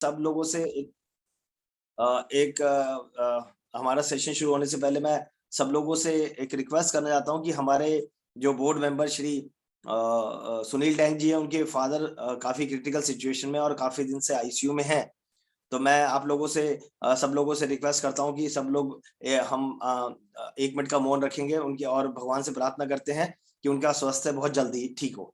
सब लोगों से हमारा सेशन शुरू होने से पहले मैं सब लोगों से एक रिक्वेस्ट करना चाहता हूँ कि हमारे जो बोर्ड मेंबर श्री सुनील टैंक जी हैं, उनके फादर काफी क्रिटिकल सिचुएशन में और काफी दिन से आईसीयू में हैं। तो मैं आप लोगों से सब लोगों से रिक्वेस्ट करता हूँ कि सब लोग हम 1 मिनट का मौन रखेंगे उनके और भगवान से प्रार्थना करते हैं कि उनका स्वास्थ्य बहुत जल्दी ठीक हो।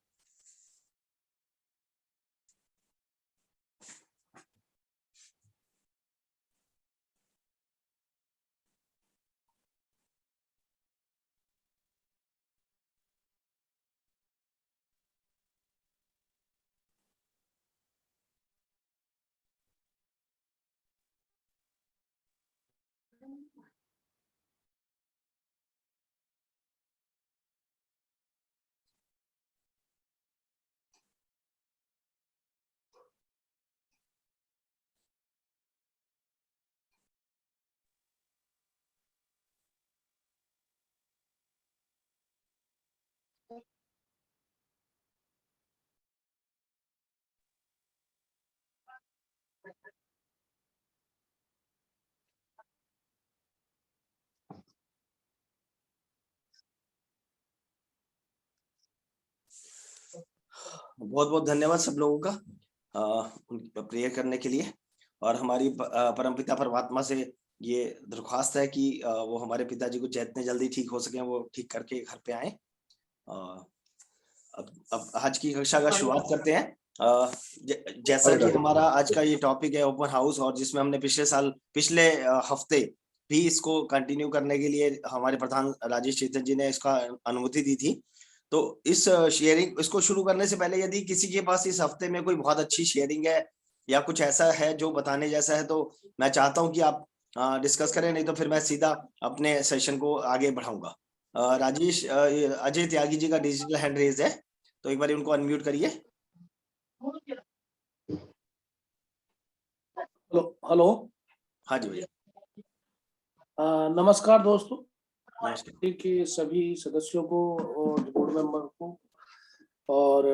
बहुत बहुत धन्यवाद सब लोगों का प्रेयर करने के लिए। और हमारी परमपिता परमात्मा से ये दरख्वास्त है कि वो हमारे पिताजी को जितने जल्दी ठीक हो सके वो ठीक करके घर पे आए। अब आज की कक्षा का शुरुआत करते हैं। जैसा कि हमारा आज का ये टॉपिक है ओपन हाउस, और जिसमें हमने पिछले हफ्ते भी इसको कंटिन्यू करने के लिए हमारे प्रधान राजेश चेतन जी ने इसका अनुमति दी थी। तो इस शेयरिंग इसको शुरू करने से पहले यदि किसी के पास इस हफ्ते में कोई बहुत अच्छी शेयरिंग है या कुछ ऐसा है जो बताने जैसा है, तो मैं चाहता हूं कि आप डिस्कस करें, नहीं तो फिर मैं सीधा अपने सेशन को आगे बढ़ाऊंगा। राजेश अजय त्यागी जी का डिजिटल हैंड रेज है, तो एक बार उनको अनम्यूट करिए। हेलो। हाँ जी भैया। नमस्कार दोस्तों। नमस्कार के सभी सदस्यों को और बोर्ड मेंबर को, और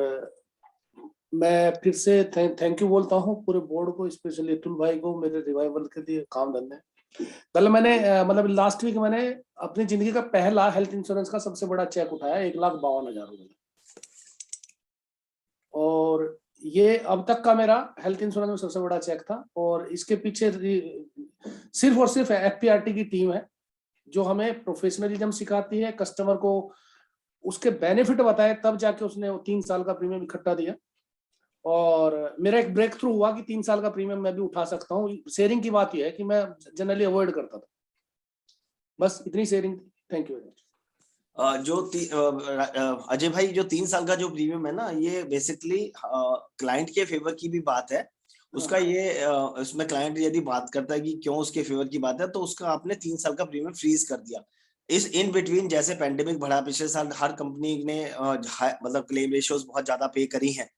मैं फिर से थैंक यू बोलता हूँ पूरे बोर्ड को, स्पेशली अतुल भाई को मेरे रिवाइवल के लिए काम करने। कल मैंने मतलब लास्ट वीक मैंने अपनी जिंदगी का पहला हेल्थ इंश्योरेंस का सबसे बड़ा चेक उठाया, 1,52,000 रुपए। और ये अब तक का मेरा हेल्थ इंश्योरेंस में सबसे बड़ा चेक था। और इसके पीछे सिर्फ और सिर्फ एफपीआरटी की टीम है जो हमें प्रोफेशनलिज्म सिखाती है, कस्टमर को उसके बेनिफिट बताए, तब जाके उसने 3 साल का प्रीमियम इकट्ठा दिया। और मेरा एक ब्रेक थ्रू हुआ कि 3 साल का प्रीमियम मैं भी उठा सकता हूँ। शेयरिंग की बात यह है कि मैं जनरली अवॉइड करता था। बस इतनी शेयरिंग थी। Thank you very much. Ajay भाई, जो 3 साल का जो प्रीमियम है ना, ये बेसिकली क्लाइंट के फेवर की भी बात है। उसका ये इसमें क्लाइंट यदि बात करता है कि क्यों उसके फेवर की बात है, तो उसका आपने 3 साल का प्रीमियम फ्रीज कर दिया। इस इन बिटवीन जैसे पेंडेमिक बढ़ा पिछले साल, हर कंपनी ने मतलब क्लेम रेशियोज बहुत ज्यादा पे करी हैं।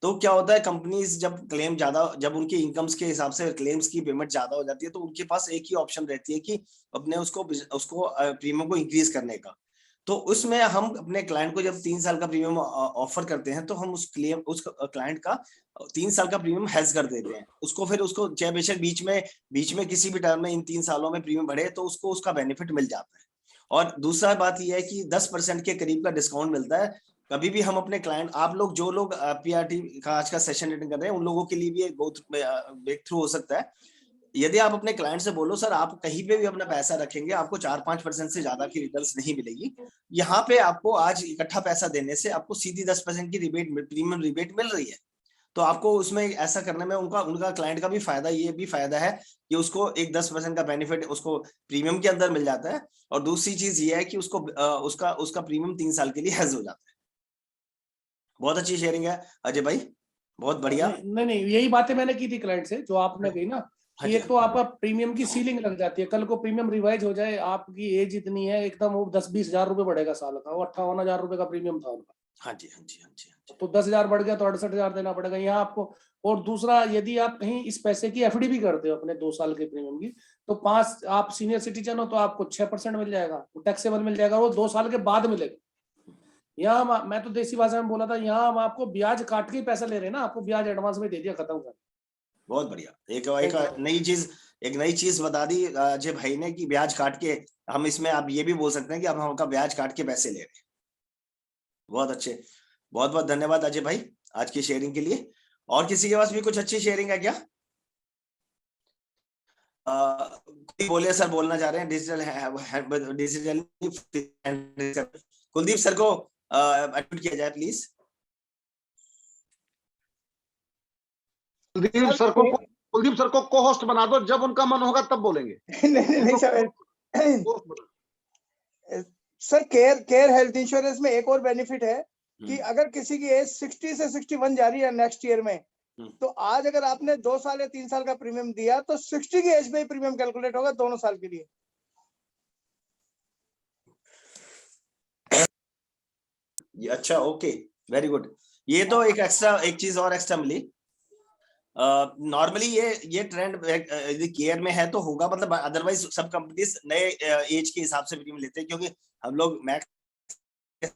तो क्या होता है, कंपनीज जब उनके इनकम्स के हिसाब से क्लेम्स की पेमेंट ज्यादा हो जाती है, तो उनके पास एक ही ऑप्शन रहती है कि अपने उसको प्रीमियम को इंक्रीज करने का। तो उसमें हम अपने क्लाइंट को जब 3 साल का प्रीमियम ऑफर करते हैं, तो हम उस क्लाइंट का 3 साल का प्रीमियम हेज कर देते हैं उसको। फिर उसको चाहे बेशक बीच में किसी भी टर्म में इन 3 सालों में प्रीमियम बढ़े, तो उसको उसका बेनिफिट मिल जाता है। और दूसरा बात यह है कि 10% के करीब का डिस्काउंट मिलता है। कभी भी हम अपने क्लाइंट, आप लोग जो लोग पीआरटी का आज का सेशन अटेंड कर रहे हैं, उन लोगों के लिए भी एक बहुत ब्रेक थ्रू हो सकता है। यदि आप अपने क्लाइंट से बोलो सर आप कहीं पे भी अपना पैसा रखेंगे, आपको 4-5% से ज्यादा की रिटर्न्स नहीं मिलेगी। यहाँ पे आपको आज इकट्ठा पैसा देने से आपको सीधी 10% की प्रीमियम रिबेट मिल रही है। तो आपको उसमें ऐसा करने में उनका क्लाइंट का भी फायदा, ये भी फायदा है कि उसको एक 10% का बेनिफिट उसको प्रीमियम के अंदर मिल जाता है। और दूसरी चीज ये है कि उसको उसका प्रीमियम 3 साल के लिए हेज हो जाता है। बहुत अच्छी शेयरिंग है अजय भाई, बहुत बढ़िया। नहीं, यही बातें मैंने की थी क्लाइंट से, जो आपने कही ना कि एक तो आपका प्रीमियम की सीलिंग लग जाती है, कल को प्रीमियम रिवाइज हो जाए, आपकी एज इतनी है, एकदम वो 10-20 हजार रुपए बढ़ेगा साल का। वो 58,000 रुपए का प्रीमियम था उनका। हाँ जी, हाँ जी, हाँ जी, हाँ जी। तो 10,000 बढ़ गया तो 68,000 देना पड़ेगा यहाँ आपको। और दूसरा, यदि आप कहीं इस पैसे की एफडी भी करते हो अपने 2 साल के प्रीमियम की, तो 5 आप सीनियर सिटीजन हो तो आपको 6% मिल जाएगा, टैक्सेबल मिल जाएगा, वो 2 साल के बाद मिलेगा। यहाँ मैं तो देसी भाषा में बोला था, यहाँ हम आपको ब्याज काट के पैसा ले रहे हैं ना, आपको ब्याज एडवांस में दे दिया, खत्म कर। बहुत बढ़िया। एक नई चीज बता दी अजय भाई ने कि ब्याज काट के, हम इसमें आप ये भी बोल सकते हैं कि अब हमका ब्याज काट के पैसे ले रहे हैं। बहुत अच्छे, बहुत बहुत धन्यवाद अजय भाई आज की शेयरिंग के लिए। और किसी के पास भी कुछ अच्छी शेयरिंग है क्या? कोई बोले सर, बोलना चाह रहे हैं डिजिटल कुलदीप सर को अनम्यूट किया जाए प्लीज। कुलदीप सर को को होस्ट बना दो, जब उनका मन होगा तब बोलेंगे। नहीं सर, केयर हेल्थ इंश्योरेंस में एक और बेनिफिट है कि अगर किसी की एज 60 से 61 जा रही है नेक्स्ट ईयर में, तो आज अगर आपने 2 साल या 3 साल का प्रीमियम दिया तो 60 की एज में ही प्रीमियम कैलकुलेट होगा दोनों साल के लिए। अच्छा, ओके, वेरी गुड। ये तो एक चीज और एक्स्ट्रा मिली। नॉर्मली ये ट्रेंड केयर में है तो होगा, मतलब अदरवाइज सब कंपनीज नए एज के हिसाब से प्रीमियम लेते हैं, क्योंकि हम लोग मैक्स के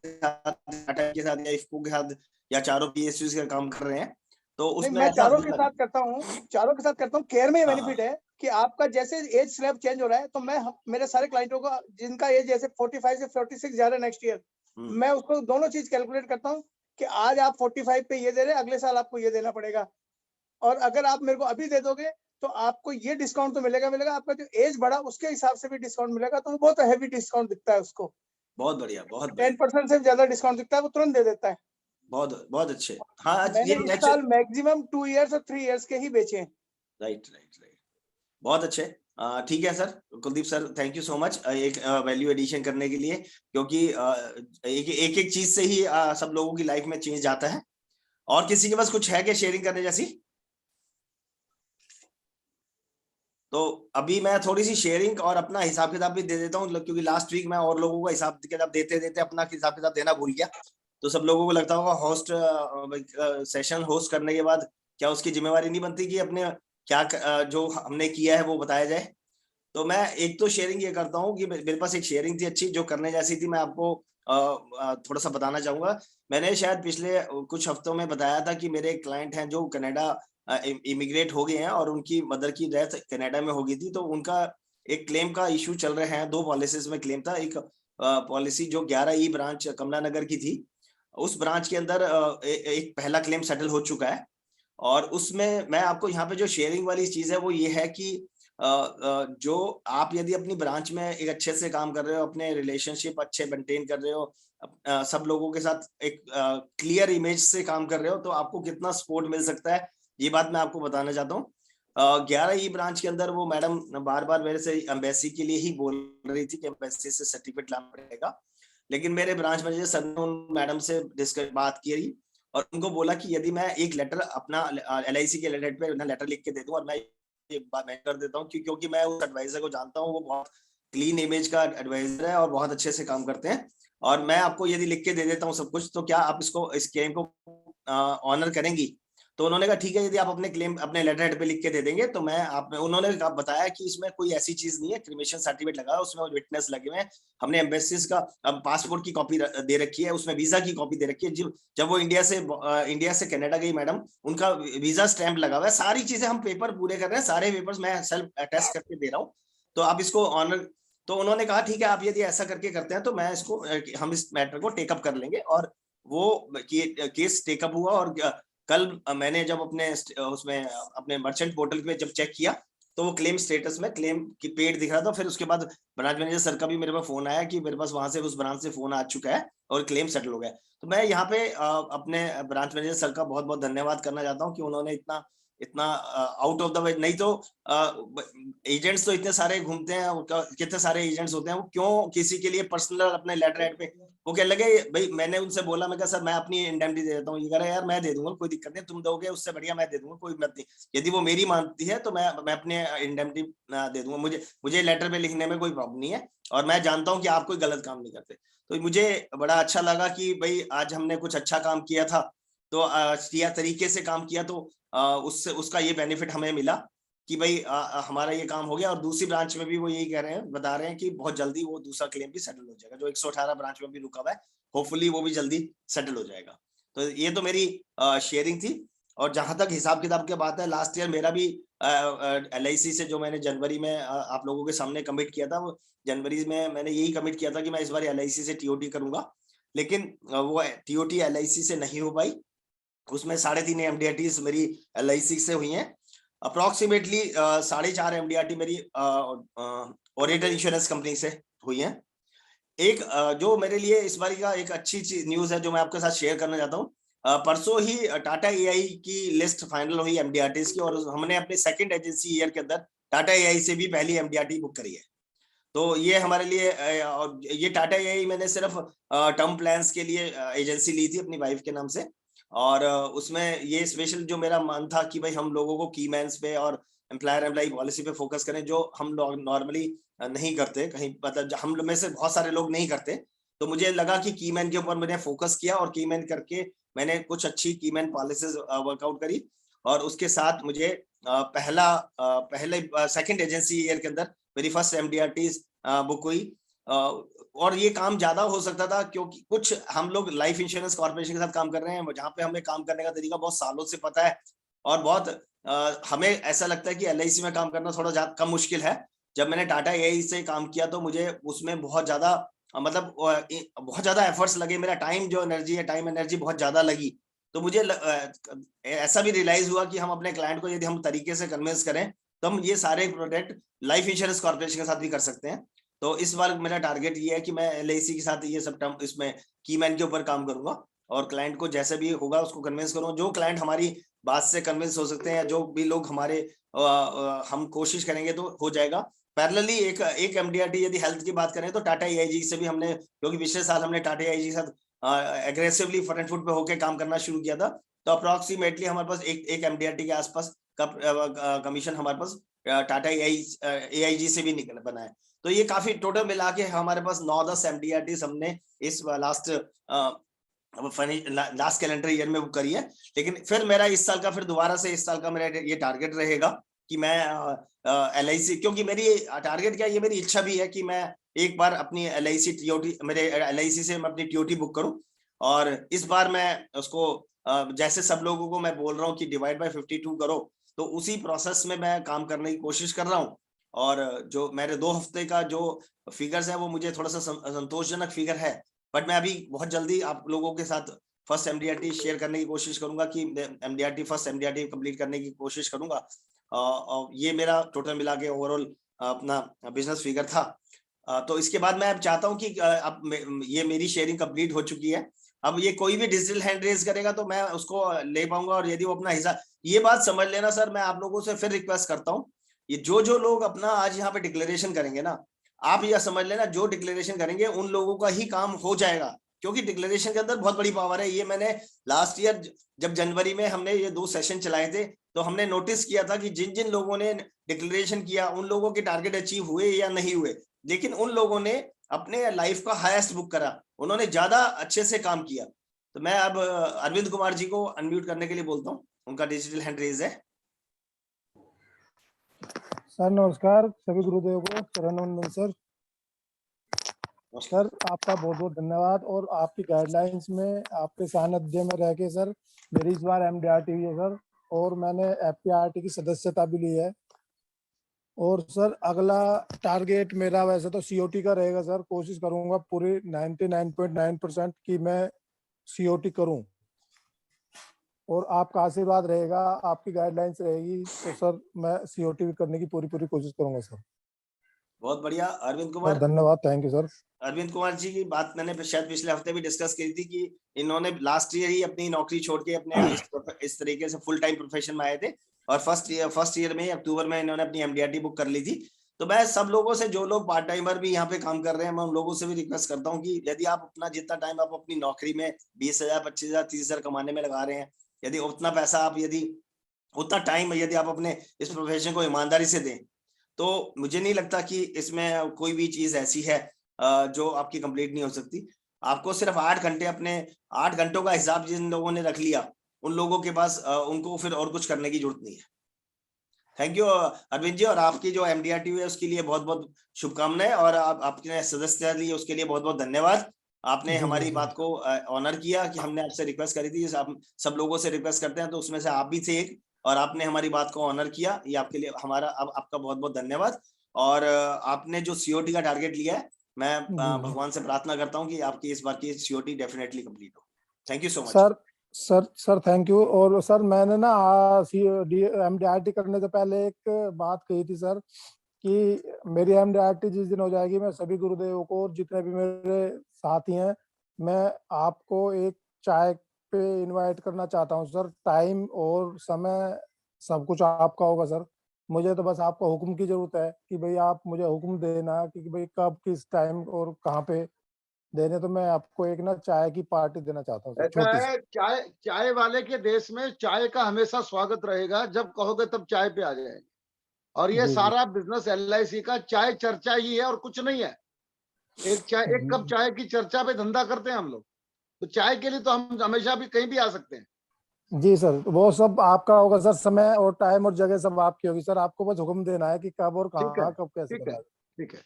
साथ या इफ्को के साथ या चारों पीएसयूज का काम कर रहे हैं, तो उसमें मैं चारों के साथ करता हूँ। केयर में बेनिफिट है कि आपका जैसे एज स्लैब चेंज हो रहा है, तो मैं मेरे सारे क्लाइंटों को जिनका एज जैसे 45 से 46 जा रहा है नेक्स्ट ईयर, मैं उसको दोनों चीज कैलकुलेट करता हूँ कि आज आप 45 पे ये दे रहे हैं, अगले साल आपको ये देना पड़ेगा, और अगर आप मेरे को अभी दे दोगे तो आपको ये डिस्काउंट तो मिलेगा, आपका जो एज बढ़ा उसके हिसाब से भी डिस्काउंट मिलेगा, तो वो बहुत हैवी डिस्काउंट दिखता है उसको। बहुत बढ़िया, बहुत 10% से ज्यादा डिस्काउंट दिखता है, वो तुरंत दे देता है। बहुत बहुत अच्छे। हाँ, मैंने इस साल मैक्सिमम 2 इयर्स और 3 इयर्स के ही बेचे हैं। राइट, बहुत अच्छे। ठीक है sir, Kuldeep sir, thank you so much एक वैल्यू एडिशन करने के लिए, क्योंकि एक चीज से ही सब लोगों की लाइफ में चेंज आता है। और किसी के पास कुछ है क्या शेयरिंग करने जैसी? तो अभी मैं थोड़ी सी शेयरिंग और अपना हिसाब किताब भी दे देता हूँ, क्योंकि लास्ट वीक मैं और लोगों का हिसाब किताब देते देते अपना हिसाब किताब देना भूल गया। तो सब लोगों को लगता होगा होस्ट सेशन होस्ट करने के बाद क्या उसकी जिम्मेवारी नहीं बनती कि अपने क्या जो हमने किया है वो बताया जाए। तो मैं एक तो शेयरिंग ये करता हूँ कि मेरे पास एक शेयरिंग थी अच्छी जो करने जैसी थी, मैं आपको थोड़ा सा बताना चाहूंगा। मैंने शायद पिछले कुछ हफ्तों में बताया था कि मेरे क्लाइंट हैं जो कनाडा इमिग्रेट हो गए हैं और उनकी मदर की डेथ कनाडा में हो गई थी, तो उनका एक क्लेम का इशू चल रहे हैं। 2 पॉलिसीज में क्लेम था। एक पॉलिसी जो 11 ब्रांच कमला नगर की थी, उस ब्रांच के अंदर एक पहला क्लेम सेटल हो चुका है। और उसमें मैं आपको यहाँ पे जो शेयरिंग वाली चीज है वो ये है कि जो आप यदि अपनी ब्रांच में एक अच्छे से काम कर रहे हो, अपने रिलेशनशिप अच्छे मेंटेन कर रहे हो, सब लोगों के साथ एक क्लियर इमेज से काम कर रहे हो, तो आपको कितना सपोर्ट मिल सकता है, ये बात मैं आपको बताना चाहता हूँ। 11 ब्रांच के अंदर वो मैडम बार बार मेरे से एम्बेसी के लिए ही बोल रही थी कि एम्बेसी से सर्टिफिकेट लाना पड़ेगा, लेकिन मेरे ब्रांच मैनेजर सर ने उन मैडम से बात की और उनको बोला कि यदि मैं एक लेटर अपना LIC के लेटर पे लेटर लिख के दे दूं और मैं ये बात मैं कर देता हूँ, क्योंकि मैं उस एडवाइजर को जानता हूँ, वो बहुत क्लीन इमेज का एडवाइजर है और बहुत अच्छे से काम करते हैं, और मैं आपको यदि लिख के दे देता हूँ सब कुछ, तो क्या आप इस क्लेम को ऑनर करेंगी? तो उन्होंने कहा ठीक है, यदि आप अपने क्लेम अपने लेटर हेड पे लिख के दे देंगे तो मैं उन्होंने बताया कि इसमें कोई ऐसी चीज नहीं है, क्रिमेशन सर्टिफिकेट लगा है, उसमें विटनेस लगे हुए हैं, हमने एम्बेसीज का अब पासपोर्ट की कॉपी दे रखी है, उसमें वीजा की कॉपी दे रखी है, जब वो इंडिया से कनाडा गई मैडम, उनका वीजा स्टैंप लगा हुआ है, सारी चीजें हम पेपर पूरे कर रहे हैं, सारे पेपर्स मैं सेल्फ अटेस्ट करके दे रहा हूँ, तो आप इसको ऑनर। तो उन्होंने कहा ठीक है, आप यदि ऐसा करके करते हैं तो मैं इसको हम इस मैटर को टेकअप कर लेंगे, और वो केस टेकअप हुआ। और कल मैंने जब अपने उसमें अपने मर्चेंट पोर्टल पे जब चेक किया तो वो क्लेम स्टेटस में क्लेम की पेड दिख रहा था। फिर उसके बाद ब्रांच मैनेजर सर का भी मेरे पास फोन आया कि मेरे पास वहां से उस ब्रांच से फोन आ चुका है और क्लेम सेटल हो गया। तो मैं यहाँ पे अपने ब्रांच मैनेजर सर का बहुत बहुत धन्यवाद करना चाहता हूँ कि उन्होंने इतना इतना आउट ऑफ द वे, नहीं तो एजेंट्स तो इतने सारे घूमते हैं, कितने सारे एजेंट्स होते हैं, वो क्यों किसी के लिए पर्सनल अपने लेटर हेड पे वो कह लगे भाई, मैंने उनसे बोला, मैं कहा सर मैं अपनी इंडेमनिटी दे देता हूँ, ये कह रहा यार मैं दे दूंगा, कोई दिक्कत नहीं, तुम दोगे उससे बढ़िया मैं दे दूंगा, कोई बात नहीं, यदि वो मेरी मानती है तो मैं अपने इंडेमनिटी दे दूंगा, मुझे लेटर पे लिखने में कोई प्रॉब्लम नहीं है, और मैं जानता हूँ कि आप कोई गलत काम नहीं करते। तो मुझे बड़ा अच्छा लगा कि भाई आज हमने कुछ अच्छा काम किया था, तो तरीके से काम किया, तो उससे उसका ये बेनिफिट हमें मिला कि भाई हमारा ये काम हो गया। और दूसरी ब्रांच में भी वो यही कह रहे हैं, बता रहे हैं कि बहुत जल्दी वो दूसरा क्लेम भी सेटल हो जाएगा, जो 118 ब्रांच में भी रुका हुआ है, होपफुली वो भी जल्दी सेटल हो जाएगा। तो ये तो मेरी शेयरिंग थी। और जहां तक हिसाब किताब की बात है, लास्ट ईयर मेरा भी LIC से जो मैंने जनवरी में आप लोगों के सामने कमिट किया था, वो जनवरी में मैंने यही कमिट किया था कि मैं इस बार LIC से TOT करूंगा, लेकिन वो TOT LIC से नहीं हो पाई। उसमें 3.5 MDRTs मेरी LIC से हुई हैं। अप्रोक्सीमेटली 4.5 MDRT मेरी ओरिएंटल इंश्योरेंस कंपनी से हुई हैं। एक जो मेरे लिए इस बार का एक अच्छी चीज न्यूज है जो मैं आपके साथ शेयर करना चाहता हूँ। परसों ही टाटा AI की लिस्ट फाइनल हुई MDRTs की, और हमने अपने सेकंड एजेंसी ईयर के अंदर टाटा AI से भी पहली MDRT बुक करी है। तो ये हमारे लिए ये टाटा AI मैंने सिर्फ टर्म प्लान्स के लिए एजेंसी ली थी अपनी वाइफ के नाम से, और उसमें ये स्पेशल जो मेरा मन था कि भाई हम लोगों को की मैन्स पे और एम्प्लॉयर एम्प्लॉई पॉलिसी पे फोकस करें, जो हम लोग नॉर्मली नहीं करते, कहीं मतलब हम लोग में से बहुत सारे लोग नहीं करते। तो मुझे लगा कि की मैन के ऊपर मैंने फोकस किया, और की मैन करके मैंने कुछ अच्छी की मैन पॉलिसीज वर्कआउट करी, और उसके साथ मुझे पहले सेकंड एजेंसी ईयर के अंदर मेरी फर्स्ट MDRT बुक हुई। और ये काम ज्यादा हो सकता था क्योंकि कुछ हम लोग लाइफ इंश्योरेंस कॉर्पोरेशन के साथ काम कर रहे हैं, जहाँ पे हमें काम करने का तरीका बहुत सालों से पता है, और बहुत हमें ऐसा लगता है कि LIC में काम करना थोड़ा कम मुश्किल है। जब मैंने टाटा AI से काम किया तो मुझे उसमें बहुत ज्यादा मतलब बहुत ज्यादा एफर्ट्स लगे, मेरा टाइम जो एनर्जी है, टाइम एनर्जी बहुत ज्यादा लगी। तो मुझे ऐसा भी रियलाइज हुआ कि हम अपने क्लाइंट को यदि हम तरीके से कन्विंस करें तो हम ये सारे प्रोडक्ट लाइफ इंश्योरेंस कॉर्पोरेशन के साथ भी कर सकते हैं। तो इस बार मेरा टारगेट ये है कि मैं LIC के साथ ये सब टर्म इसमें की मैन के ऊपर काम करूंगा, और क्लाइंट को जैसे भी होगा उसको कन्विंस करूंगा। जो क्लाइंट हमारी बात से कन्विंस हो सकते हैं, या जो भी लोग हमारे हम कोशिश करेंगे तो हो जाएगा। पैरेलली एक MDRT यदि हेल्थ की बात करें तो टाटा AIG से भी हमने, क्योंकि पिछले साल हमने टाटा AIG के साथ एग्रेसिवली फ्रंट फुट पे होकर काम करना शुरू किया था, तो अप्रोक्सीमेटली हमारे पास एक MDRT के आसपास का कमीशन हमारे पास टाटा AIG से भी निकल बना है। तो ये काफी टोटल मिला के हमारे पास 9-10 MDRTs हमने इस लास्ट कैलेंडर ईयर में बुक करी है। लेकिन फिर मेरा इस साल का फिर दोबारा से इस साल का मेरा ये टारगेट रहेगा कि मैं LIC, क्योंकि मेरी टारगेट क्या है, ये मेरी इच्छा भी है कि मैं एक बार अपनी LIC TOT मेरे LIC से मैं अपनी TOT बुक करूं, और इस बार मैं उसको जैसे सब लोगों को मैं बोल रहा हूँ कि डिवाइड बाय 52 करो, तो उसी प्रोसेस में मैं काम करने की कोशिश कर रहा हूँ। और जो मेरे 2 हफ्ते का जो फिगर्स है वो मुझे थोड़ा सा संतोषजनक फिगर है, बट मैं अभी बहुत जल्दी आप लोगों के साथ फर्स्ट MDRT शेयर करने की कोशिश करूंगा कि फर्स्ट MDRT कंप्लीट करने की कोशिश करूंगा। और ये मेरा टोटल मिला के ओवरऑल अपना बिजनेस फिगर था। तो इसके बाद मैं अब चाहता हूं कि अब ये मेरी शेयरिंग कंप्लीट हो चुकी है, अब ये कोई भी डिजिटल हैंड रेज करेगा तो मैं उसको ले पाऊंगा, और यदि वो अपना हिस्सा, ये बात समझ लेना सर, मैं आप लोगों से फिर रिक्वेस्ट करता हूँ, ये जो लोग अपना आज यहाँ पे डिक्लेरेशन करेंगे ना, आप यह समझ लेना जो डिक्लेरेशन करेंगे उन लोगों का ही काम हो जाएगा, क्योंकि डिक्लेरेशन के अंदर बहुत बड़ी पावर है। ये मैंने लास्ट ईयर जब जनवरी में हमने ये 2 सेशन चलाए थे तो हमने नोटिस किया था कि जिन जिन लोगों ने डिक्लेरेशन किया उन लोगों के टारगेट अचीव हुए या नहीं हुए, लेकिन उन लोगों ने अपने लाइफ का हाईएस्ट बुक करा, उन्होंने ज्यादा अच्छे से काम किया। तो मैं अब अरविंद कुमार जी को अनम्यूट करने के लिए बोलता हूँ, उनका डिजिटल हैंड रेज है। सर नमस्कार, सभी गुरुदेव को चरण वंदन सर। सर आपका बहुत बहुत धन्यवाद, और आपकी गाइडलाइंस में आपके सानिध्य में रह के सर मेरी इस बार MDRT हुई है सर, और मैंने FPRT की सदस्यता भी ली है। और सर अगला टारगेट मेरा वैसे तो COT का रहेगा सर, कोशिश करूंगा पूरी 99.9% की मैं COT करूं, और आपका आशीर्वाद रहेगा, आपकी गाइडलाइंस रहेगी तो सर मैं COT करने की पूरी कोशिश करूंगा सर। बहुत बढ़िया अरविंद कुमार, धन्यवाद, thank you sir. Arvind Kumar ji की बात मैंने शायद पिछले हफ्ते भी डिस्कस की थी कि इन्होंने लास्ट ईयर ही अपनी नौकरी छोड़ के अपने इस तरीके से फुल टाइम प्रोफेशन में आए थे, और फर्स्ट ईयर में अक्टूबर में इन्होंने अपनी MDRT बुक कर ली थी। तो मैं सब लोगों से, जो लोग पार्ट टाइमर भी यहाँ पे काम कर रहे हैं, मैं उन लोगों से भी रिक्वेस्ट करता हूँ कि यदि आप अपना जितना टाइम आप अपनी नौकरी में 20,000, 25,000, 30,000 कमाने में लगा रहे हैं, यदि उतना पैसा आप उतना टाइम यदि आप अपने इस प्रोफेशन को ईमानदारी से दें, तो मुझे नहीं लगता कि इसमें कोई भी चीज ऐसी है जो आपकी कंप्लीट नहीं हो सकती। आपको सिर्फ 8 घंटे, अपने 8 घंटों का हिसाब जिन लोगों ने रख लिया, उन लोगों के पास उनको फिर और कुछ करने की जरूरत नहीं है। थैंक यू अरविंद जी, और आपकी जो MDRT है उसके लिए बहुत बहुत शुभकामनाएं, और आपने सदस्यता ली उसके लिए बहुत बहुत धन्यवाद। आपने हमारी बात को ऑनर किया कि हमने आपसे रिक्वेस्ट करी थी, आप सब लोगों से रिक्वेस्ट करते हैं तो उसमें से आप भी थे एक, और आपने हमारी बात को ऑनर किया, ये आपके लिए हमारा अब आपका बहुत बहुत धन्यवाद। और आपने जो सीओटी का टारगेट लिया है, मैं भगवान से प्रार्थना करता हूँ कि आपकी इस बार की सीओटी डेफिनेटली कंप्लीट हो। Thank you so much sir thank you. और सर मैंने ना MDRT करने से पहले एक बात कही थी सर कि मेरी MDRT जिस दिन हो जाएगी, मैं सभी गुरुदेवों को और जितने भी मेरे साथी हैं, मैं आपको एक चाय पे इनवाइट करना चाहता हूँ सर। टाइम और समय सब कुछ आपका होगा सर। मुझे तो बस आपका हुक्म की जरूरत है कि भाई आप मुझे हुक्म देना कि भाई कब किस टाइम और कहाँ पे देने, तो मैं आपको एक ना चाय की पार्टी देना चाहता हूँ सर, ऐसा छोटी सी। है, चाय चाय वाले के देश में चाय का हमेशा स्वागत रहेगा, जब कहोगे तब चाय पे आ जाएंगे। और ये जी सारा बिजनेस LIC का चाय चर्चा ही है और कुछ नहीं है। एक कप चाय की चर्चा पे धंधा करते हैं हम लोग, तो चाय के लिए तो हम हमेशा भी कहीं भी आ सकते हैं। जी सर, वो सब आपका होगा सर, समय और टाइम और जगह सब आपकी होगी सर। आपको बस हुक्म देना है कि कब और ठीक है, कहाँ कब कैसे ठीक है, करना है। ठीक है।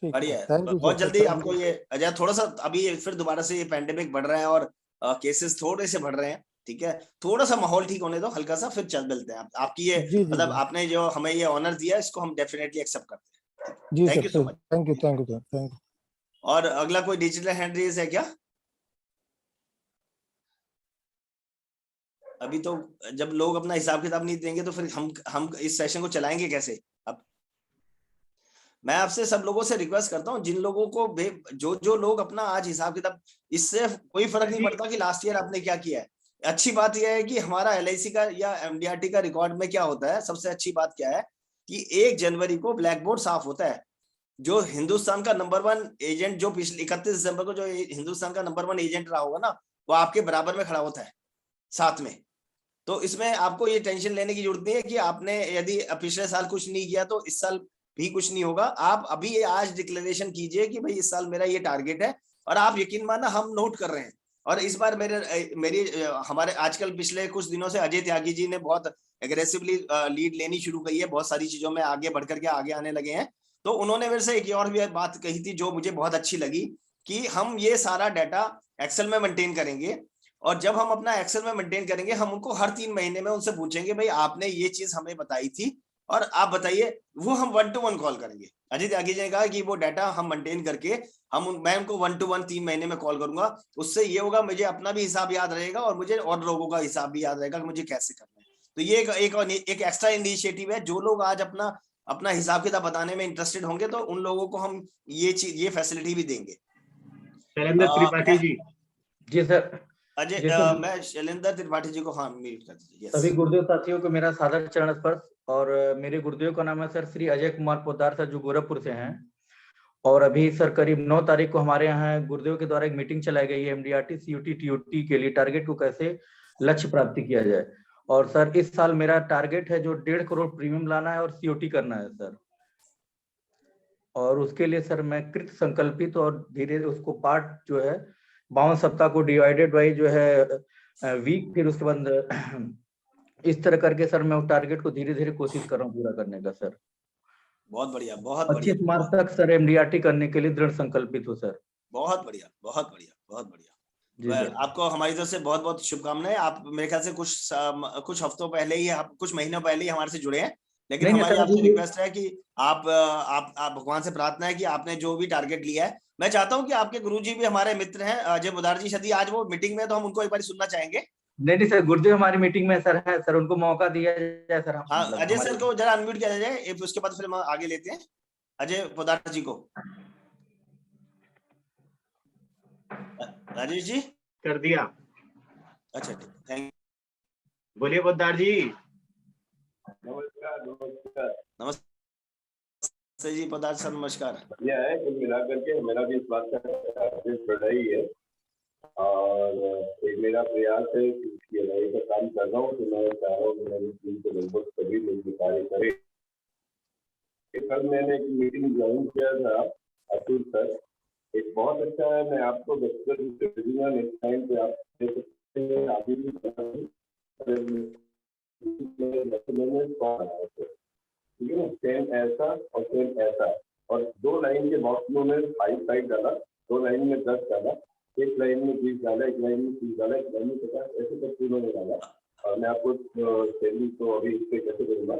ठीक बढ़िया है, है। थैंक यू बहुत सर, जल्दी थैंक आपको यू। ये अजय, थोड़ा सा अभी फिर दोबारा से ये पैंडेमिक बढ़ रहा है और केसेस थोड़े से बढ़ रहे हैं, ठीक है, थोड़ा सा माहौल ठीक होने दो हल्का सा, फिर चल मिलते हैं। आपकी ये जी जी मतलब जी आपने जो हमें ये ऑनर दिया, इसको हम डेफिनेटली एक्सेप्ट करते हैं। जी thank sir, you so much. Thank you thank you sir, thank you. और अगला कोई डिजिटल हैंड रेज है क्या? अभी तो जब लोग अपना हिसाब किताब नहीं देंगे तो फिर हम इस सेशन को चलाएंगे कैसे? अब मैं आपसे सब लोगों से रिक्वेस्ट करता हूँ, जिन लोगों को जो जो लोग अपना आज हिसाब किताब, इससे कोई फर्क नहीं पड़ता कि लास्ट ईयर आपने क्या किया है। अच्छी बात यह है कि हमारा LIC का या MDRT का रिकॉर्ड में क्या होता है, सबसे अच्छी बात क्या है कि 1 जनवरी को ब्लैक बोर्ड साफ होता है। जो हिंदुस्तान का नंबर 1 एजेंट, जो पिछले 31 दिसंबर को जो हिंदुस्तान का नंबर 1 एजेंट रहा होगा ना, वो आपके बराबर में खड़ा होता है साथ में। तो इसमें आपको ये टेंशन लेने की जरूरत नहीं है कि आपने यदि पिछले साल कुछ नहीं किया तो इस साल भी कुछ नहीं होगा। आप अभी ये आज डिक्लेरेशन कीजिए कि भाई इस साल मेरा ये टारगेट है, और आप यकीन मानना हम नोट कर रहे हैं। और इस बार हमारे आजकल पिछले कुछ दिनों से अजय त्यागी जी ने बहुत एग्रेसिवली लीड लेनी शुरू की है, बहुत सारी चीजों में आगे बढ़ करके आगे आने लगे हैं। तो उन्होंने मेरे से एक और भी बात कही थी जो मुझे बहुत अच्छी लगी, कि हम ये सारा डाटा एक्सेल में मेंटेन करेंगे, और जब हम अपना एक्सेल में मेंटेन करेंगे, हम उनको हर 3 महीने में उनसे पूछेंगे भाई आपने ये चीज हमें बताई थी और आप बताइए, वो हम 1 to 1 कॉल करेंगे। अजीत त्यागी जी ने कहा कि वो डाटा हम मेंटेन करके मैं उनको 1 to 1 3 महीने में कॉल करूंगा। उससे ये होगा, मुझे अपना भी हिसाब याद रहेगा और मुझे और लोगों का हिसाब भी याद रहेगा कि मुझे कैसे करना है। तो ये एक एक्स्ट्रा इनिशिएटिव है। जो लोग आज अपना अपना हिसाब किताब बताने में इंटरेस्टेड होंगे तो उन लोगों को हम ये फैसिलिटी भी देंगे। शैलेंद्र त्रिपाठी जी। जी सर। अजय, जी सर, मैं शैलेंद्र त्रिपाठी जी को हाँ म्यूट कर दीजिए। सभी गुरुदेव साथियों को मेरा सादर चरण स्पर्श। और मेरे गुरुदेव का नाम है सर श्री अजय कुमार पोद्दार सर, जो गोरखपुर से हैं। और अभी सर करीब 9 तारीख को हमारे यहाँ गुरुदेव के द्वारा एक मीटिंग चलाई गई है MDRT COT TOT के लिए, टारगेट को कैसे लक्ष्य प्राप्ति किया जाए। और सर इस साल मेरा टारगेट है जो 1.5 करोड़ प्रीमियम लाना है और COT करना है सर। और उसके लिए सर मैं कृत संकल्पित और धीरे उसको पार्ट जो है 52 सप्ताह को डिवाइडेड बाई जो है वीक, फिर उसके बाद इस तरह करके सर मैं उस टारगेट को धीरे धीरे कोशिश कर रहा हूँ पूरा करने का सर। बहुत बढ़िया, बहुत 25 बढ़िया, मार्च तक सर MDRT करने के लिए दृढ़ संकल्पित हो सर। बहुत बढ़िया, बहुत बढ़िया, बहुत बढ़िया। जी सर। आपको हमारी तरफ से बहुत बहुत शुभकामनाएं। आप मेरे ख्याल से कुछ हफ्तों पहले ही, आप कुछ महीनों पहले ही हमारे से जुड़े हैं, लेकिन नहीं हमारी सर, आपसे अभी रिक्वेस्ट है कि आप भगवान से प्रार्थना है कि आपने जो भी टारगेट लिया है, मैं चाहता हूं कि आपके गुरुजी भी हमारे मित्र हैं अजय पोद्दार जी, यदि आज वो मीटिंग में, तो हम उनको एक बार सुनना चाहेंगे। नहीं सर, गुरुदेव हमारी मीटिंग में सर है सर, उनको मौका दिया जाए सर। हाँ, मतलब अजय हमारे सर को जरा अनम्यूट किया जाए, उसके बाद फिर हम आगे लेते हैं अजय पोद्दार जी को। राजेश जी कर दिया। अच्छा, ठीक, थैंक। बोलिए पोद्दार जी। नमस्ते जी पोद्दार सर, नमस्कार। बढ़िया है, कुल मिलाकर के मेरा भी इस बात का बधाई है। और एक मेरा प्रयास है कि LIC का काम कर रहा हूँ, तो मैं चाह रहा हूँ कि मेरी टीम को लगभग सभी लोग कार्य करें। कल मैंने एक मीटिंग ज्वाइन किया था अतुल सर, एक बहुत अच्छा है, मैं आपको व्यक्तिगत रूप से भेजूंगा, नेक्स्ट टाइम पे आप देख सकते हैं। अभी भी ठीक है ना, सेम ऐसा और सेम ऐसा, और 2 लाइन के बॉक्स में 5 साइड डाला, 2 लाइन में 10 डाला, एक लाइन में 20 डाला, एक लाइन में 30 डाला, एक लाइन में 50, ऐसे करके उन्होंने डाला। और मैं आपको सेलिंग तो अभी इस पे कैसे करूँगा,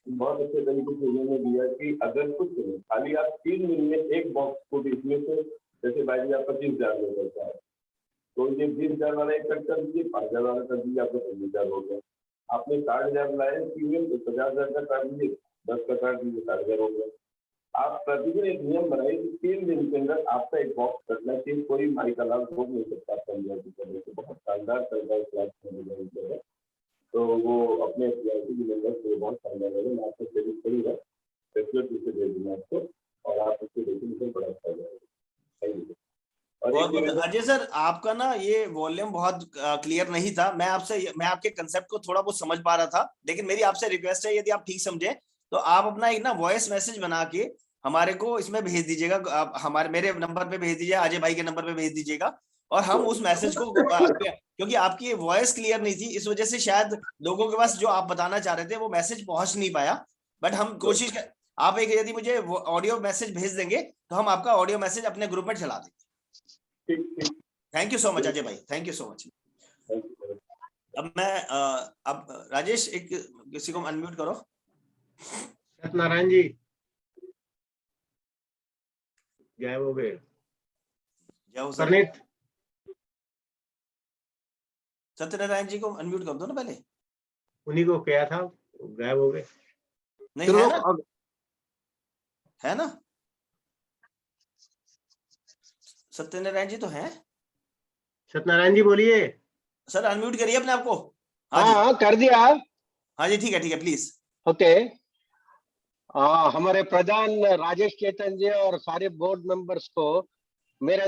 बहुत अच्छे तरीके से उन्होंने दिया कि अगर कुछ नहीं, खाली आप 3 दिन में एक बॉक्स को भी इसमें से, जैसे भाई जी आपका 30,000 में करता है, तो ये 20,000 वाला एक कट कर दीजिए, 5,000 वाला कर दीजिए, आपका 25,000 हो गया। आपने 60,000 लाए प्रीमियम, तो 50,000 का काट दीजिए, 10 का काट दीजिए, 60,000 हो गया। आप प्रतिदिन एक नियम बनाइए कि 3 दिन के अंदर आपका एक बॉक्स कटना चाहिए, कोई माई का लाभ हो नहीं सकता आपका MDRT करने से। बहुत शानदार सरकार क्लास है, तो वो अपने PRT की मेंबर से बहुत शानदार है। मैं आपको सेलिंग करूँगा, रेगुलर से दे दूँगा आपको, और आप उसको देखिए, बड़ा अच्छा जाएगा। Thank you. और अजय सर, आपका ना ये वॉल्यूम बहुत क्लियर नहीं था। मैं आपके कंसेप्ट को थोड़ा बहुत समझ पा रहा था, लेकिन मेरी आपसे रिक्वेस्ट है, यदि आप ठीक समझे तो आप अपना एक ना वॉइस मैसेज बना के हमारे को इसमें भेज दीजिएगा, आप मेरे नंबर पे भेज दीजिए, अजय भाई के नंबर पे भेज दीजिएगा, और हम उस मैसेज को क्योंकि आपकी वॉइस क्लियर नहीं थी, इस वजह से शायद लोगों के पास जो आप बताना चाह रहे थे वो मैसेज पहुंच नहीं पाया। बट हम कोशिश कर, आप एक यदि मुझे ऑडियो मैसेज भेज देंगे तो हम आपका ऑडियो मैसेज अपने ग्रुप में चला देंगे। Thank you so much Ajay भाई, थैंक यू सो मच। अब मैं अब राजेश, एक किसी को अनम्यूट करो। सत्यनारायण जी गायब हो गए। सत्यनारायण जी को अनम्यूट कर दो ना पहले। उन्हीं को किया था, गायब हो गए। नहीं है ना? है ना? सत्यनारायण जी तो हैं। सत्यनारायण जी बोलिए। सर अनम्यूट करिए अपने आप को। हाँ कर दिया। हाँ जी, ठीक है प्लीज। ओके। हमारे प्रधान राजेश चेतन जी और सारे बोर्ड मेंबर्स को मेरा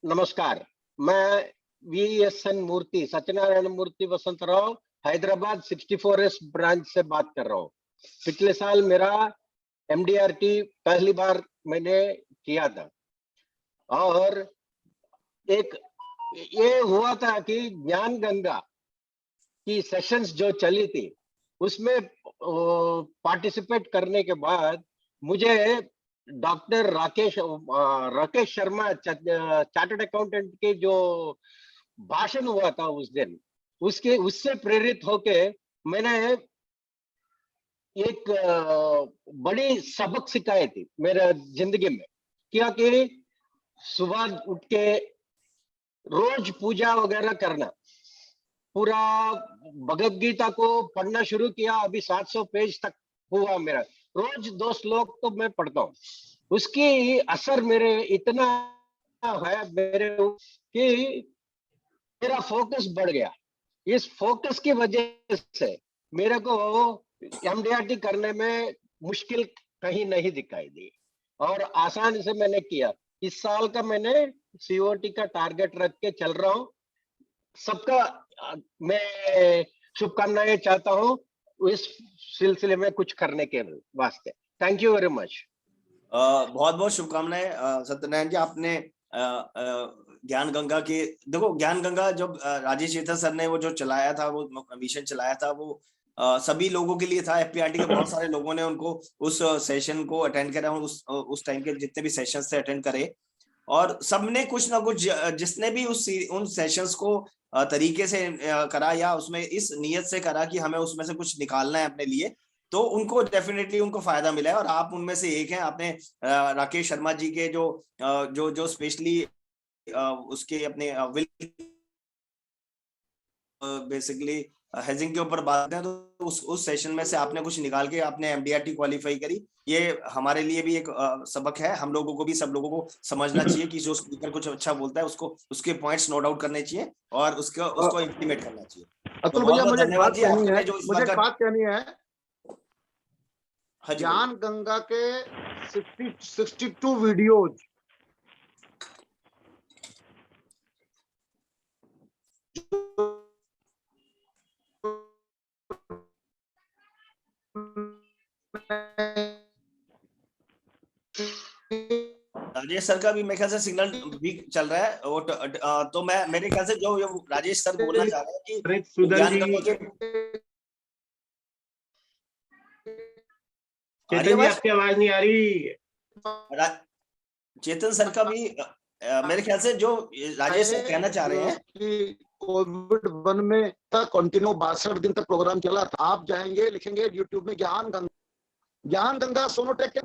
नमस्कार। मैं VSN मूर्ति, सत्यनारायण मूर्ति वसंतराव, हैदराबाद 64S ब्रांच से बात कर रहा हूँ। पिछले साल मेरा MDRT पहली बार मैंने किया था, और एक ये हुआ था कि ज्ञान गंगा की सेशंस जो चली थी उसमें पार्टिसिपेट करने के बाद मुझे doctor Rakesh Sharma chartered accountant के जो भाषण हुआ था उस दिन, उससे प्रेरित होके मैंने एक बड़ी सबक सिखाई थी मेरे जिंदगी में। क्या कि सुबह उठ के रोज पूजा वगैरह करना, पूरा भगवद गीता को पढ़ना शुरू किया, अभी 700 पेज तक हुआ मेरा। रोज 2 श्लोक तो मैं पढ़ता हूँ। उसकी असर मेरे इतना है मेरे कि मेरा फोकस बढ़ गया। इस फोकस की वजह से मेरे को MDRT करने में मुश्किल कहीं नहीं दिखाई दी, और आसानी से मैंने किया। इस साल का मैंने COT का टारगेट रख के चल रहा हूँ। सबका मैं शुभकामनाएं चाहता हूँ इस सिलसिले में कुछ करने के वास्ते। Thank you very much. बहुत बहुत शुभकामनाएं सत्यनारायण जी। आपने ज्ञान गंगा के, देखो ज्ञान गंगा जब राजेश चेतन सर ने वो जो चलाया था, वो मिशन चलाया था, वो सभी लोगों के लिए था। FPRT के बहुत सारे लोगों ने उनको उस सेशन को अटेंड करा, उस टाइम के जितने भी सेशंस थे अटेंड करे, और सबने कुछ ना कुछ, जिसने भी उन सेशंस को तरीके से करा या उसमें इस नियत से करा कि हमें उसमें से कुछ निकालना है अपने लिए, तो उनको डेफिनेटली उनको फायदा मिला है। और आप उनमें से एक हैं। आपने राकेश शर्मा जी के जो स्पेशली उसके अपने बेसिकली हेजिंग के ऊपर बात है, तो उस सेशन में से आपने कुछ निकाल के आपने MDRT क्वालिफाई करी। ये हमारे लिए भी एक सबक है। हम लोगों को भी, सब लोगों को समझना चाहिए कि जो स्पीकर कुछ अच्छा बोलता है उसको उसके पॉइंट्स नोट आउट करने चाहिए और उसको इम्प्लीमेंट करना चाहिए। अतुल भैया, मुझे एक बात कहनी है, मुझे एक बात कहनी है। ज्ञान गंगा के 62 वीडियोज राजेश सर का भी मेरे ख्याल से सिग्नल भी चल रहा है, तो मैं मेरे ख्याल से जो राजेश सर बोलना चाह रहे हैं कि ज्ञान गंगा के चेतन जी आपकी आवाज नहीं आ रही। चेतन सर का भी मेरे ख्याल से जो राजेश सर कहना चाह रहे हैं कि कोविड-1 में तक कंटिन्यू 62 दिन तक प्रोग्राम चला था। आप जाएंगे, लिखेंगे यूट्यूब में ज्ञान गंगा सोनोटेक के।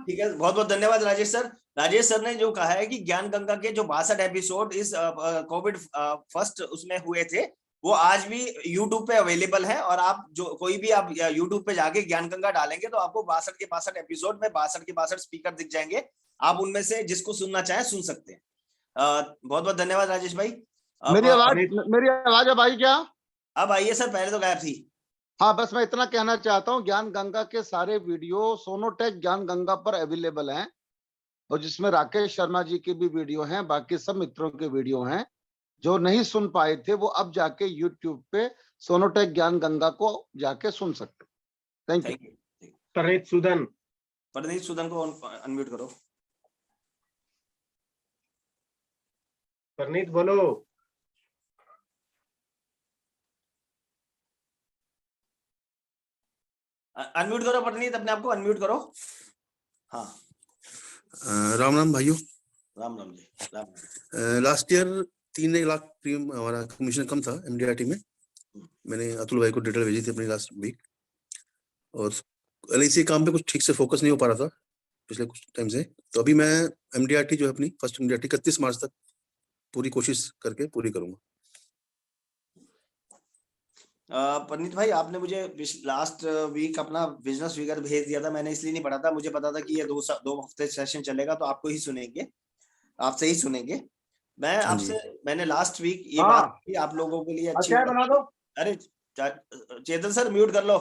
ठीक है, बहुत बहुत धन्यवाद राजेश सर। राजेश सर ने जो कहा है कि ज्ञान गंगा के जो 62 एपिसोड इस कोविड फर्स्ट उसमें हुए थे, वो आज भी यूट्यूब पे अवेलेबल है। और आप जो कोई भी आप यूट्यूब पे जाके ज्ञान गंगा डालेंगे तो आपको 62 के 62 एपिसोड में 62 के 62 स्पीकर दिख जाएंगे। आप उनमें से जिसको सुनना चाहें सुन सकते हैं। बहुत बहुत धन्यवाद राजेश भाई। मेरी आवाज अब आई क्या? अब आइए सर, पहले तो गायब थी। हाँ, बस मैं इतना कहना चाहता हूँ, ज्ञान गंगा के सारे वीडियो सोनोटेक ज्ञान गंगा पर अवेलेबल हैं, और जिसमें राकेश शर्मा जी के भी वीडियो हैं, बाकी सब मित्रों के वीडियो हैं। जो नहीं सुन पाए थे वो अब जाके यूट्यूब पे सोनोटेक ज्ञान गंगा को जाके सुन सकते। Thank you. परनीत सुदन को अनम्यूट करो। परनीत बोलो। अनम्यूट करो परनीत, अपने आप को अनम्यूट करो। हाँ, राम राम भाइयों। Ram Ram ji. Ram. Last year 3 lakh premium हमारा कमीशन कम था एमडीआरटी में। मैंने अतुल भाई को डिटेल भेजी थी अपनी लास्ट वीक, और एलआईसी काम पे कुछ ठीक से फोकस नहीं हो पा रहा था पिछले कुछ टाइम से। तो अभी मैं एमडीआरटी जो है अपनी फर्स्ट एमडीआरटी 31 मार्च तक पूरी कोशिश करके पूरी करूंगा। परनीत भाई, आपने मुझे लास्ट वीक अपना बिजनेस फिगर भेज दिया था, मैंने इसलिए नहीं पढ़ा था। मुझे पता था कि ये 2 हफ्ते सेशन चलेगा तो आपको ही सुनेंगे, आपसे ही सुनेंगे। मैं आपसे, मैंने लास्ट वीक ये बात की आप लोगों के लिए अच्छी बना दो। अरे चेतन सर म्यूट कर लो।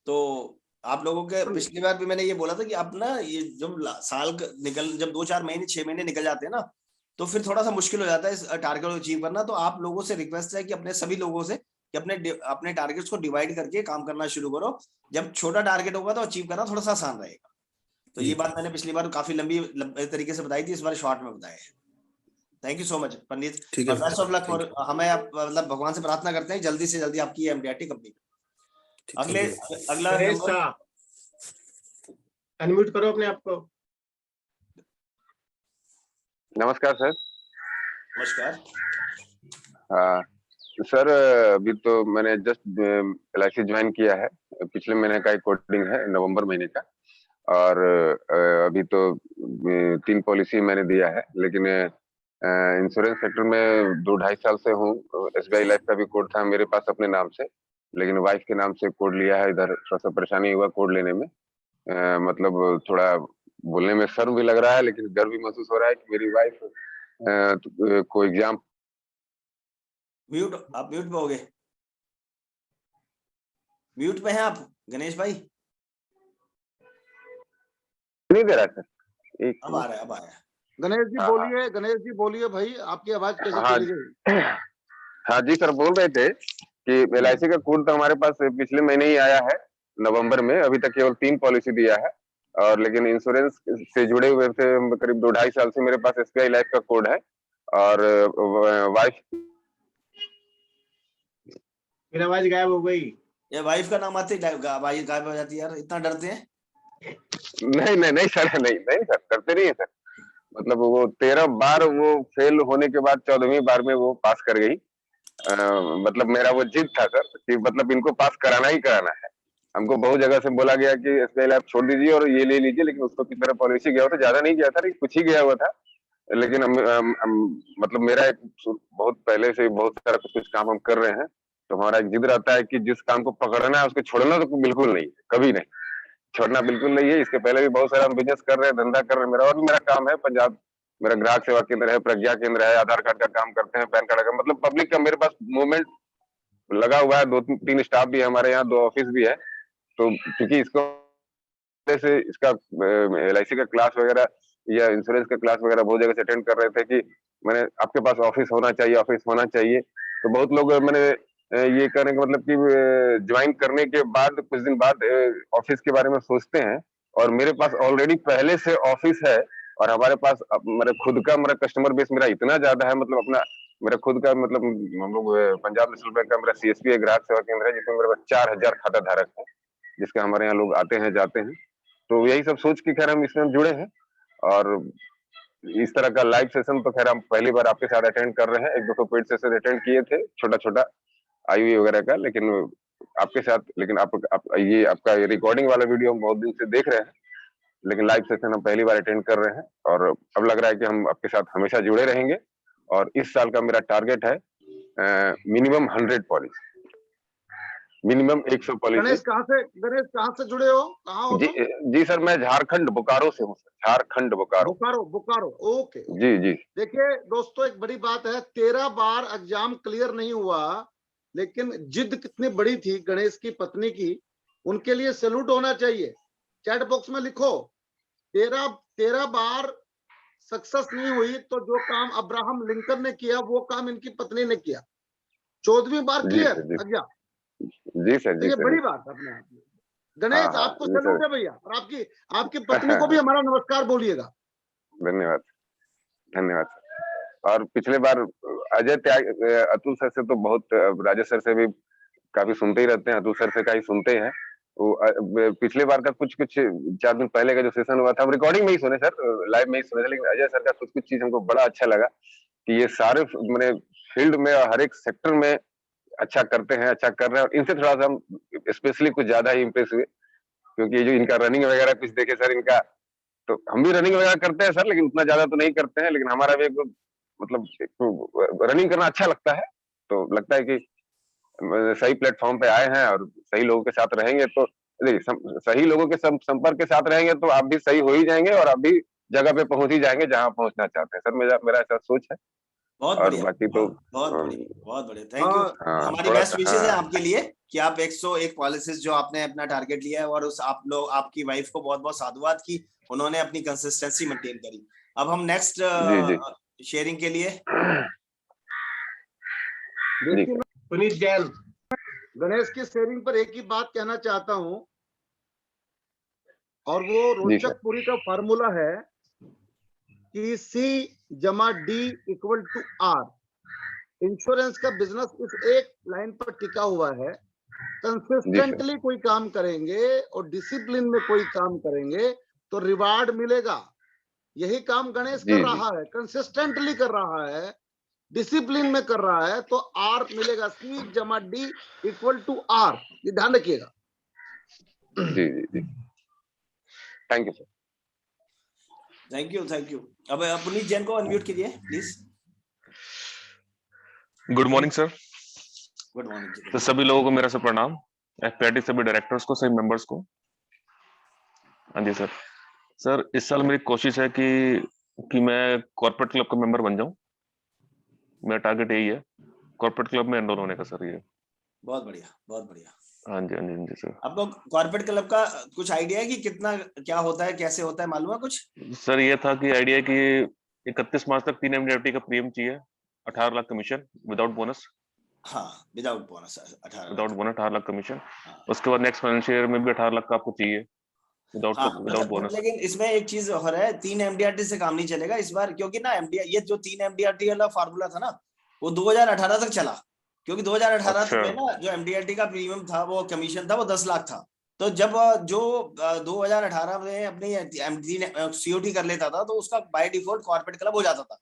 तो आप लोगों के पिछली बार भी मैंने ये बोला था कि आप ना ये जब साल जब 2-4 महीने 6 महीने निकल जाते हैं ना, तो फिर थोड़ा सा मुश्किल हो जाता है इस टारगेट को अचीव करना। तो आप लोगों से रिक्वेस्ट है कि अपने सभी लोगों से कि अपने टारगेट्स को डिवाइड करके काम करना शुरू करो। जब छोटा टारगेट होगा तो अचीव करना थोड़ा सा आसान रहेगा। तो ये बात मैंने पिछली बार काफी लंबी तरीके से बताई थी, इस बार शॉर्ट में बताया है। Thank you so much Pandit, best of luck. और हमें मतलब भगवान से प्रार्थना करते हैं जल्दी से जल्दी आपकी एमडीआरटी कंप्लीट। अगला अनम्यूट करो अपने आप को। नमस्कार सर। नमस्कार। हाँ सर, अभी तो मैंने जस्ट एलआईसी ज्वाइन किया है। पिछले महीने का एक कोडिंग है, नवंबर महीने का। और अभी तो 3 पॉलिसी मैंने दिया है, लेकिन इंश्योरेंस सेक्टर में 2-2.5 साल से हूँ। एसबीआई लाइफ का भी कोड था मेरे पास अपने नाम से, लेकिन वाइफ के नाम से कोड लिया है। इधर थोड़ा सा परेशानी हुआ कोड लेने में। मतलब थोड़ा बोलने में शर्म भी लग रहा है, लेकिन गर्व भी महसूस हो रहा है कि मेरी वाइफ को एग्जाम। आप म्यूट पे हो गए। म्यूट पे हैं आप गणेश भाई? नहीं दे रहा सर। अब आ रहा है। गणेश जी बोलिए भाई, आपकी आवाज कैसे चली गई? हाँ जी सर, बोल रहे थे कि एलआईसी का कोड तो हमारे पास पिछले महीने ही आया है, नवंबर में। अभी तक केवल 3 पॉलिसी दिया है, और लेकिन इंश्योरेंस से जुड़े हुए थे करीब 2-2.5 साल से मेरे पास एसबीआई लाइफ का कोड है। और वाइफ, मेरी आवाज गायब हो गई। ये वाइफ का नाम आते ही गायब हो जाती है यार, इतना डरते हैं? नहीं सर, नहीं सर, करते नहीं है सर। मतलब वो 13 बार वो फेल होने के बाद 14वीं बार में वो पास कर गई। मतलब मेरा वो जिद था सर कि मतलब इनको पास कराना ही कराना है। हमको बहुत जगह से बोला गया कि एसबीआई लाइफ छोड़ दीजिए और ये ले लीजिए, लेकिन उसको किस तरह पॉलिसी गया हुआ था, ज्यादा नहीं गया था, कुछ ही गया हुआ था। लेकिन मतलब मेरा एक बहुत पहले से बहुत सारा कुछ काम हम कर रहे हैं, तो हमारा एक जिद रहता है कि जिस काम को पकड़ना है उसको छोड़ना तो बिल्कुल नहीं, कभी नहीं छोड़ना, बिल्कुल नहीं है। इसके पहले भी बहुत सारा हम बिजनेस कर रहे हैं, धंधा कर रहे हैं। मेरा और भी मेरा काम है, पंजाब मेरा ग्राहक सेवा केंद्र है, प्रज्ञा केंद्र है, आधार कार्ड का काम करते हैं, पैन कार्ड का, मतलब पब्लिक का मेरे पास मूवमेंट लगा हुआ है। 2-3 स्टाफ भी है हमारे यहाँ, 2 ऑफिस भी है। तो क्योंकि इसका एलआईसी का क्लास वगैरह या इंश्योरेंस का क्लास वगैरह बहुत जगह से अटेंड कर रहे थे कि मैंने आपके पास ऑफिस होना चाहिए। तो बहुत लोग मैंने ये करने का मतलब कि ज्वाइन करने के बाद कुछ दिन बाद ऑफिस के बारे में सोचते हैं। और मेरे पास ऑलरेडी पहले से ऑफिस है, और हमारे पास मेरा खुद का कस्टमर बेस मेरा इतना ज्यादा है, मतलब अपना मेरा खुद का, मतलब हम लोग पंजाब नेशनल बैंक का मेरा सीएसपी ग्राहक सेवा केंद्र है, जिसमें मेरे पास 4000 खाता धारक है, जिसके हमारे यहाँ लोग आते हैं जाते हैं। तो यही सब सोच के खैर हम इसमें जुड़े हैं। और इस तरह का लाइव सेशन तो खैर हम पहली बार आपके साथ अटेंड कर रहे हैं। 1-2 पेड सेशन अटेंड किए थे छोटा छोटा आईवी वगैरह का, लेकिन आपके साथ, लेकिन आप ये आपका रिकॉर्डिंग वाला वीडियो हम बहुत दिन से देख रहे हैं, लेकिन लाइव सेशन हम पहली बार अटेंड कर रहे हैं। और अब लग रहा है कि हम आपके साथ हमेशा जुड़े रहेंगे। और इस साल का मेरा टारगेट है minimum 100 policy, minimum 100 policy. Ganesh कहाँ से जुड़े हो, कहाँ हो जी, तुम? जी सर, मैं झारखंड बोकारो से हूँ सर, झारखंड बोकारो। बोकारो, ओके। जी जी। देखिए दोस्तों, एक बड़ी बात है, 13 बार एग्जाम क्लियर नहीं हुआ, लेकिन जिद कितनी बड़ी थी गणेश की पत्नी की, उनके लिए सैल्यूट होना चाहिए। चैट बॉक्स में लिखो 13 बार सक्सेस नहीं हुई तो जो काम अब्राहम लिंकन ने किया वो काम इनकी पत्नी ने किया, 14वीं बार क्लियर एग्जाम। जी सर, तो जी ये सर। बड़ी बात है अपने आप में। गणेश हाँ, आपको जी सैल्यूट सर। है भैया, और आपकी पत्नी को भी हमारा नमस्कार बोलिएगा। धन्यवाद, धन्यवाद सर। और पिछले बार अजय त्याग, अतुल सर से तो बहुत, राजेश सर से भी काफी सुनते ही रहते हैं, अतुल सर से का ही सुनते हैं। वो पिछले बार का कुछ 4 दिन पहले का जो सेशन हुआ था, हम रिकॉर्डिंग में ही सुने सर, लाइव में ही सुने थे, लेकिन अजय सर का कुछ चीज हमको बड़ा अच्छा लगा कि ये सारे मैंने फील्ड में और हर एक सेक्टर में अच्छा करते हैं, अच्छा कर रहे हैं। और इनसे थोड़ा सा हम स्पेशली कुछ ज्यादा ही इम्प्रेस हुए, क्योंकि जो इनका रनिंग वगैरह कुछ देखे सर इनका, तो हम भी रनिंग वगैरह करते हैं सर, लेकिन उतना ज्यादा तो नहीं करते हैं, लेकिन हमारा भी एक मतलब रनिंग करना अच्छा लगता है। तो लगता है कि सही प्लेटफॉर्म पे आए हैं और सही लोगों के साथ रहेंगे तो देखिए, सही लोगों के संपर्क के साथ रहेंगे तो आप भी सही हो ही जाएंगे और आप भी जगह पे पहुंच ही जाएंगे जहां पहुंचना चाहते हैं सर। मेरा ऐसा सोच है। बहुत और बढ़िया, बाकी तो बहुत बढ़िया, बहुत बढ़िया, थैंक यू। हाँ, हमारी थोड़ा बेस्ट सा, विशेष है हाँ आपके लिए कि आप 101 पॉलिसीज जो आपने अपना टारगेट लिया है, और उस आप लोग, आपकी वाइफ को बहुत बहुत साधुवाद की, उन्होंने अपनी कंसिस्टेंसी मेंटेन करी। अब हम नेक्स्ट जी जी शेयरिंग के लिए देखिए, पुनीत जैन, गणेश की शेयरिंग पर एक ही बात कहना चाहता हूं, और वो रोचक पूरी का फार्मूला है कि C/D=R। इंश्योरेंस का बिजनेस इस एक लाइन पर टिका हुआ है। कंसिस्टेंटली कोई काम करेंगे और डिसिप्लिन में कोई काम करेंगे तो रिवार्ड मिलेगा। यही काम गणेश कर रहा है, कंसिस्टेंटली कर रहा है, डिसिप्लिन में कर रहा है, तो R मिलेगा। C/D=R, ये ध्यान रखिएगा। जी जी जी, thank you sir. Thank you. अब पुनीत जैन को अनम्यूट कीजिए please. Good morning sir. Good morning तो सभी लोगों को मेरा से प्रणाम, एफपीआईटी सभी डायरेक्टर्स को, सभी मेंबर्स को। हाँ जी सर। सर इस साल मेरी कोशिश है कि मैं कॉर्पोरेट क्लब का मेंबर बन जाऊं। मेरा टारगेट यही है, कॉर्पोरेट क्लब में एनरोल होने का सर। ये बहुत बढ़िया, बहुत बढ़िया। हाँ जी, हाँ जी, हाँ जी सर। आपको कॉर्पोरेट क्लब का कुछ आइडिया है कि कितना क्या होता है, कैसे होता है, मालूम है कुछ? सर ये था कि आइडिया कि 31 मार्च तक 3 एमडीआरटी का प्रीमियम चाहिए, 18 लाख कमीशन विदाउट बोनस। हाँ, विदाउट बोनस 18 लाख कमीशन। उसके बाद नेक्स्ट फाइनेंशियल ईयर में भी 18 लाख का आपको चाहिए विदाउट बोनस। लेकिन इसमें एक चीज हो रहा है, 3 एमडीआरटी से काम नहीं चलेगा इस बार, क्योंकि ना ये जो 3 एमडीआरटी वाला फार्मूला था ना, वो 2018 तक चला, क्योंकि 2018 में ना जो एमडीआरटी का प्रीमियम था, वो कमीशन था, वो 10 लाख था। तो जब जो 2018 में अपनी सीओटी कर लेता था तो उसका बाय डिफॉल्ट कॉर्पोरेट क्लब हो जाता था।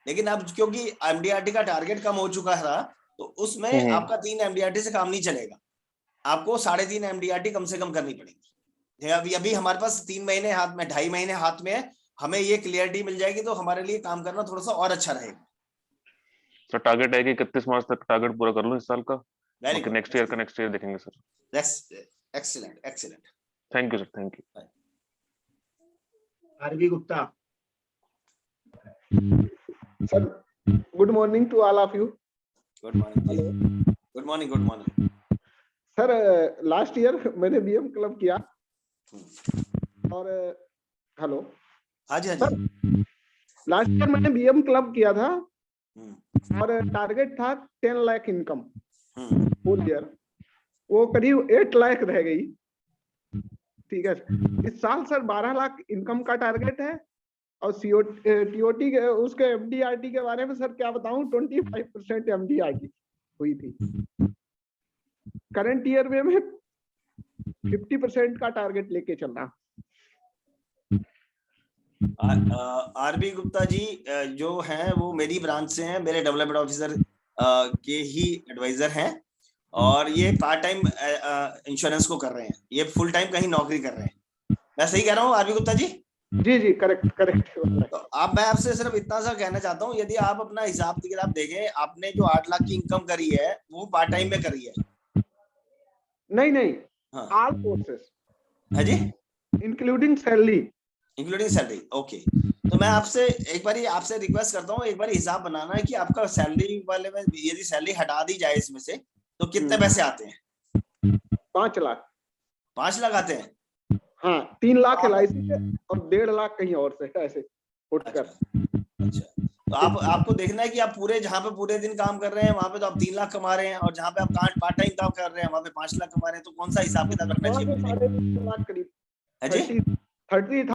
लेकिन अब क्योंकि एमडीआरटी का टारगेट कम हो चुका था, तो उसमें आपका 3 एमडीआरटी से काम नहीं चलेगा, आपको 3.5 एमडीआरटी कम से कम करनी पड़ेगी। अभी हमारे पास 3 महीने हाथ में, 2.5 महीने हाथ में है, हमें ये क्लियरिटी मिल जाएगी तो हमारे लिए काम करना थोड़ा सा और अच्छा रहेगा। तो टारगेट है कि 31 मार्च तक टारगेट पूरा कर लूं इस साल का, बाकी नेक्स्ट ईयर देखेंगे sir. Excellent. Thank you sir, thank you. RV Gupta. Sir good morning to all of you. Good morning. Sir last year मैंने बीएम क्लब किया और हेलो। हाँ जी। लास्ट ईयर मैंने बीएम क्लब किया था और टारगेट था 10 लाख इनकम फुल ईयर, वो करीब 8 लाख रह गई। ठीक है, इस साल सर 12 लाख इनकम का टारगेट है और टीओटी के उसके एमडीआरटी के बारे में सर क्या बताऊं, 25% एमडीआरटी हुई थी। करंट ईयर में मैं 50% का टारगेट लेके चल रहा। आरबी गुप्ता जी जो हैं वो मेरी ब्रांच से हैं, मेरे डेवलपमेंट ऑफिसर के ही एडवाइजर हैं, और ये पार्ट टाइम इंश्योरेंस को कर रहे हैं, ये फुल टाइम कहीं नौकरी कर रहे हैं। मैं सही कह रहा हूँ आरबी गुप्ता जी? जी जी, करेक्ट करेक्ट। तो अब मैं आपसे सिर्फ इतना सा कहना चाहता हूँ, यदि आप अपना हिसाब किताब देखें, आपने जो 8 लाख की इनकम करी है वो पार्ट टाइम में करी है? नहीं नहीं, हाँ ऑल कोर्सेस है जी, including salary. Including salary. Okay, तो मैं आपसे एक बार आपसे रिक्वेस्ट करता हूँ, एक बार हिसाब बनाना है कि आपका सैलरी वाले में यदि सैलरी हटा दी जाए इसमें से तो कितने पैसे आते हैं? 5 लाख। 5 लाख आते हैं? हाँ, 3 लाख LIC से और 1.5 लाख कहीं और से, ऐसे उठकर। अच्छा, तो आपको देखना है कि आप पूरे जहाँ पे पूरे दिन काम कर रहे हैं वहां पे तो आप 3 लाख कमा रहे हैं, और जहाँ पे आप पार्ट टाइम काम कर रहे हैं वहां पे 5 लाख कमा रहे हैं, तो कौन सा हिसाब किताब रखना चाहिए? 3 लाख करीब है जी? 30।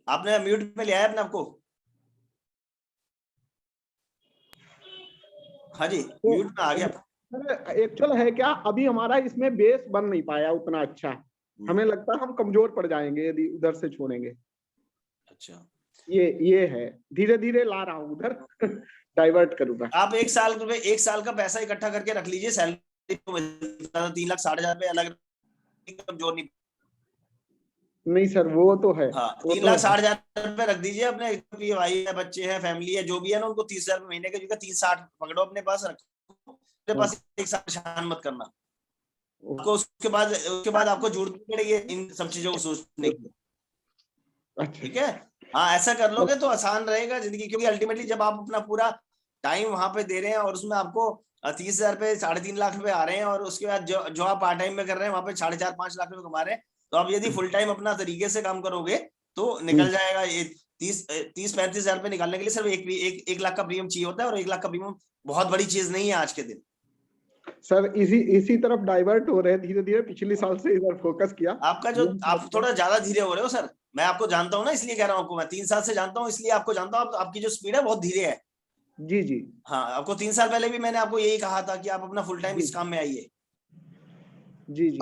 आपने म्यूट में लिया है अपने आपको? हाँ जी, म्यूट में आ गया। एक्चुअल है क्या, अभी हमारा इसमें बेस बन नहीं पाया उतना अच्छा, हमें लगता है हम कमजोर पड़ जाएंगे यदि उधर से छोड़ेंगे। अच्छा, ये है, धीरे धीरे ला रहा हूँ उधर डाइवर्ट करूंगा। आप एक साल का पैसा इकट्ठा करके रख लीजिए, सैलरी 3,60,000 रुपए अलग, कमजोर नहीं। नहीं सर, वो तो है। हाँ, 3,60,000 रुपए रख दीजिए अपने, भाई है, बच्चे हैं, फैमिली है, जो भी है ना, उनको 30,000 महीने के जगह 30-60 पकड़ो अपने पास, रखो अपने पास, एक साल परेशान मत करना आपको। उसके बाद आपको जरूरत पड़ेगी इन सब चीजों को सोचने की। ठीक है, हाँ, ऐसा कर लोगे तो आसान रहेगा जिंदगी, क्योंकि अल्टीमेटली जब आप अपना पूरा टाइम वहां पे दे रहे हैं और उसमें आपको 30,000 रुपए 3.5 लाख रुपए आ रहे हैं, और उसके बाद जो आप पार्ट टाइम में कर रहे हैं वहां पे 4.5-5 लाख रुपए कमा रहे हैं, तो आप यदि फुल टाइम अपना तरीके से काम करोगे तो निकल जाएगा ये 30-35 हजार रुपए निकालने के लिए सिर्फ एक लाख का प्रीमियम चाहिए होता है, और 1 लाख का प्रीमियम बहुत बड़ी चीज नहीं है आज के दिन। सर इसी तरफ डाइवर्ट हो रहे हैं धीरे धीरे, पिछले साल से इधर फोकस किया। आपका जो आप थोड़ा ज्यादा धीरे हो रहे हो सर, मैं आपको जानता हूँ ना, इसलिए कह रहा हूँ आपको, मैं 3 साल से जानता हूँ इसलिए आपको जानता हूँ, आपकी जो स्पीड है बहुत धीरे है। जी जी, हाँ, आपको 3 साल पहले भी मैंने आपको यही कहा था कि आप अपना फुल टाइम इस काम में आइए। जी जी।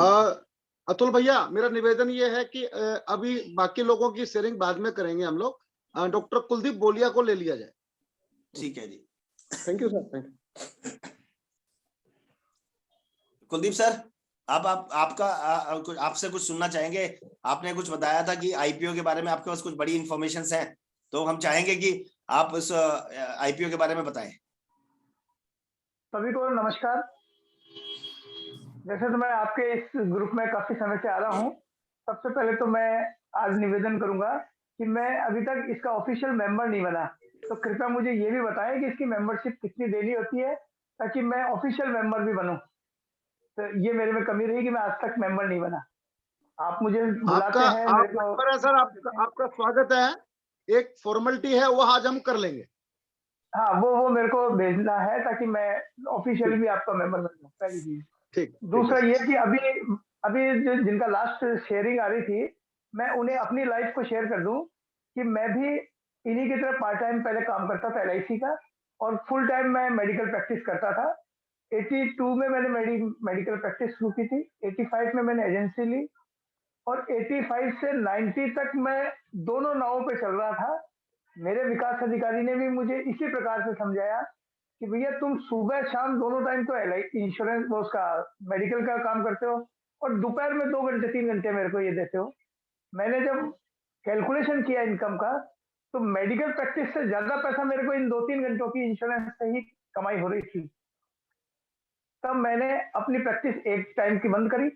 अतुल भैया, मेरा निवेदन ये है कि अभी बाकी लोगों की शेयरिंग बाद में करेंगे हम लोग, डॉक्टर कुलदीप बोलिया को ले लिया जाए। ठीक है जी, thank you sir. Thank you Kuldeep sir, आपका आपसे कुछ सुनना चाहेंगे। आपने कुछ बताया था कि आईपीओ के बारे में आपके पास कुछ बड़ी इंफॉर्मेशन हैं, तो हम चाहेंगे कि आप उस आईपीओ के बारे में बताएं। सभी को नमस्कार। वैसे तो मैं आपके इस ग्रुप में काफी समय से आ रहा हूँ। सबसे पहले तो मैं आज निवेदन करूंगा कि मैं अभी तक इसका ऑफिशियल मेंबर नहीं बना, तो कृपया मुझे ये भी बताएं कि इसकी मेंबरशिप कितनी देनी होती है, ताकि मैं ऑफिशियल मेंबर भी बनूं। तो ये मेरे में कमी रही कि मैं आज तक मेंबर नहीं बना। आप मुझे बुलाते हैं, मेरे को सर आपका स्वागत है, एक फॉर्मेलिटी है वो आज हम कर लेंगे। हाँ, वो मेरे को भेजना है ताकि मैं ऑफिशियली भी आपका मेंबर बन जाऊं, पहली चीज। ठीक। दूसरा ये कि अभी जिनका लास्ट शेयरिंग आ रही थी, मैं उन्हें अपनी लाइफ को शेयर कर दूं कि मैं भी इन्हीं की तरह पार्ट टाइम पहले काम करता था LIC का, और फुल टाइम मैं मेडिकल प्रैक्टिस करता था। 82 में मैंने मेडिकल प्रैक्टिस शुरू की थी, 85 में मैंने एजेंसी ली, और 85 से 90 तक मैं दोनों नावों पे चल रहा था। मेरे विकास अधिकारी ने भी मुझे इसी प्रकार से समझाया कि भैया तुम सुबह शाम दोनों टाइम तो इंश्योरेंस वो उसका मेडिकल का काम करते हो, और दोपहर में 2 घंटे 3 घंटे मेरे को ये देते हो। मैंने जब कैलकुलेशन किया इनकम का, तो मेडिकल प्रैक्टिस से ज्यादा पैसा मेरे को इन 2-3 घंटों की इंश्योरेंस से ही कमाई हो रही थी। तब मैंने अपनी प्रैक्टिस एक टाइम की बंद करी,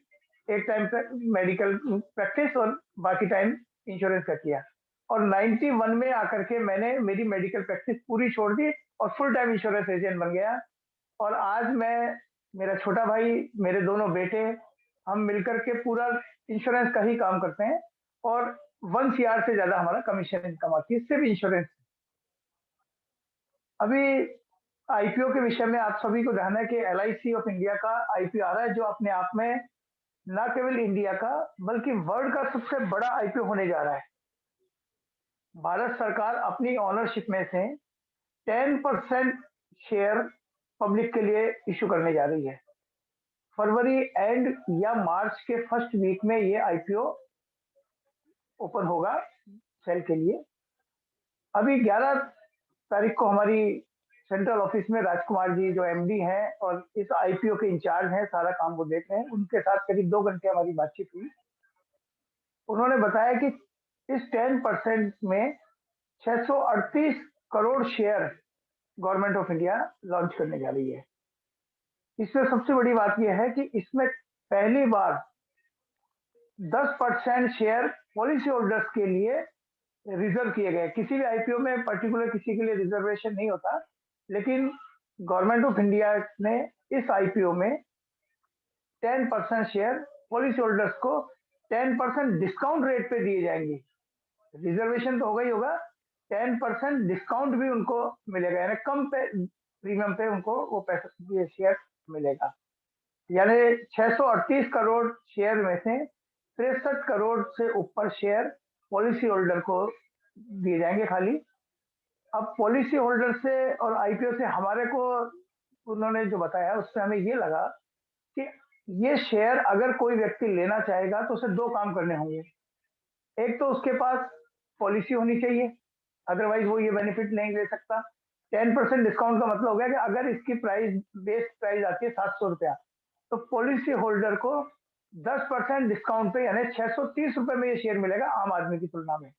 एक टाइम पे मेडिकल प्रैक्टिस और बाकी टाइम इंश्योरेंस का किया, और 91 में आकर के मैंने मेरी मेडिकल प्रैक्टिस पूरी छोड़ दी और फुल टाइम इंश्योरेंस एजेंट बन गया। और आज मैं, मेरा छोटा भाई, मेरे दोनों बेटे, हम मिलकर के पूरा इंश्योरेंस का ही काम करते हैं, और 1 CR से ज्यादा हमारा कमीशन इनकम आती है सिर्फ इंश्योरेंस। अभी आईपीओ के विषय में आप सभी को ध्यान है कि LIC ऑफ इंडिया का आईपीओ आ रहा है, जो अपने आप में न केवल इंडिया का बल्कि वर्ल्ड का सबसे बड़ा आईपीओ होने जा रहा है। भारत सरकार अपनी ऑनरशिप में से 10% शेयर पब्लिक के लिए इशू करने जा रही है। फरवरी एंड या मार्च के फर्स्ट वीक में ये आईपीओ ओपन होगा सेल के लिए। अभी 11 तारीख को हमारी सेंट्रल ऑफिस में राजकुमार जी जो एमडी हैं और इस आईपीओ के इंचार्ज हैं, सारा काम वो देख रहे हैं, उनके साथ करीब 2 घंटे हमारी बातचीत हुई। उन्होंने बताया कि इस 10% में 638 crore share government of India launch करने जा रही है। इसमें सबसे बड़ी बात यह है कि इसमें पहली बार 10% शेयर पॉलिसी होल्डर्स के लिए रिजर्व किए गए। किसी भी आईपीओ में पर्टिकुलर किसी के लिए रिजर्वेशन नहीं होता, लेकिन गवर्नमेंट ऑफ इंडिया ने इस आईपीओ में 10% शेयर पॉलिसी होल्डर्स को 10% डिस्काउंट रेट पे दिए जाएंगे। रिजर्वेशन तो होगा ही होगा, 10% डिस्काउंट भी उनको मिलेगा, यानी कम पे प्रीमियम पे उनको वो पैसा ये शेयर मिलेगा। यानी 638 करोड़ शेयर में से 63 करोड़ से ऊपर शेयर पॉलिसी होल्डर को दिए जाएंगे खाली। अब पॉलिसी होल्डर से और आईपीओ से हमारे को उन्होंने जो बताया उससे हमें ये लगा कि ये शेयर अगर कोई व्यक्ति लेना चाहेगा तो उसे 2 काम करने होंगे। एक तो उसके पास पॉलिसी होनी चाहिए, अदरवाइज वो ये बेनिफिट नहीं ले सकता। 10% डिस्काउंट का मतलब हो गया कि अगर इसकी प्राइस बेस प्राइस आती है 700 रुपया, तो पॉलिसी होल्डर को 10% डिस्काउंट पे यानी 630 रुपए में ये शेयर मिलेगा आम आदमी की तुलना में,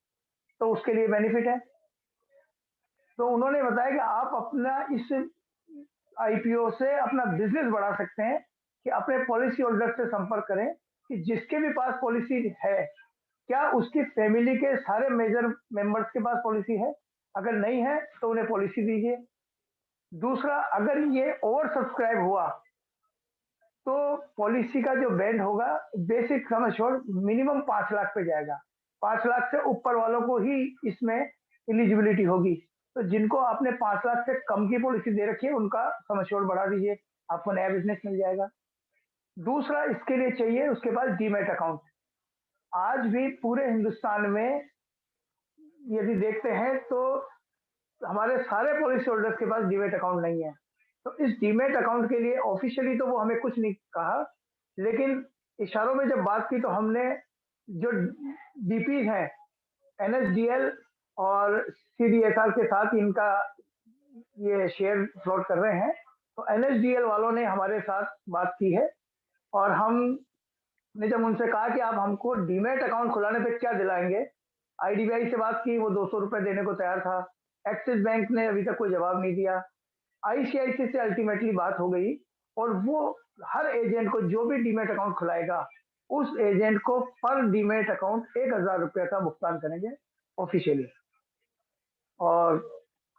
तो उसके लिए बेनिफिट है। तो उन्होंने बताया कि आप अपना इस आईपीओ से अपना बिजनेस बढ़ा सकते हैं कि अपने पॉलिसी होल्डर से संपर्क करें कि जिसके भी पास पॉलिसी है क्या उसकी फैमिली के सारे मेजर मेंबर्स के पास पॉलिसी है, अगर नहीं है तो उन्हें पॉलिसी दीजिए। दूसरा, अगर ये ओवर सब्सक्राइब हुआ तो पॉलिसी का जो बैंड होगा basic sum assured minimum 5 lakh पे जाएगा। 5 लाख से ऊपर वालों को ही इसमें एलिजिबिलिटी होगी। तो जिनको आपने 5 लाख से कम की पॉलिसी दे रखी है उनका सम एश्योर्ड बढ़ा दीजिए, आपको नया बिजनेस मिल जाएगा। दूसरा, इसके लिए चाहिए उसके पास डीमैट अकाउंट। आज भी पूरे हिंदुस्तान में यदि देखते हैं तो हमारे सारे पॉलिसी होल्डर्स के पास डीमैट अकाउंट नहीं है। तो इस डीमैट अकाउंट के लिए ऑफिशियली तो वो हमें कुछ नहीं कहा, लेकिन इशारों में जब बात की तो हमने जो डीपी हैं एनएसडीएल और सीडीएसआर के साथ इनका ये शेयर फ्लोट कर रहे हैं, तो एनएसडीएल वालों ने हमारे साथ बात की है और हमने जब उनसे कहा कि आप हमको डीमैट अकाउंट खुलाने पे क्या दिलाएंगे, आईडीबीआई से बात की, वो 200 रुपए देने को तैयार था। एक्सिस बैंक ने अभी तक कोई जवाब नहीं दिया। आईसीआईसी से अल्टीमेटली बात हो गई और वो हर एजेंट को जो भी डीमैट अकाउंट खुलाएगा उस एजेंट को पर डीमैट अकाउंट 1000 रुपये का भुगतान करेंगे ऑफिशियली। और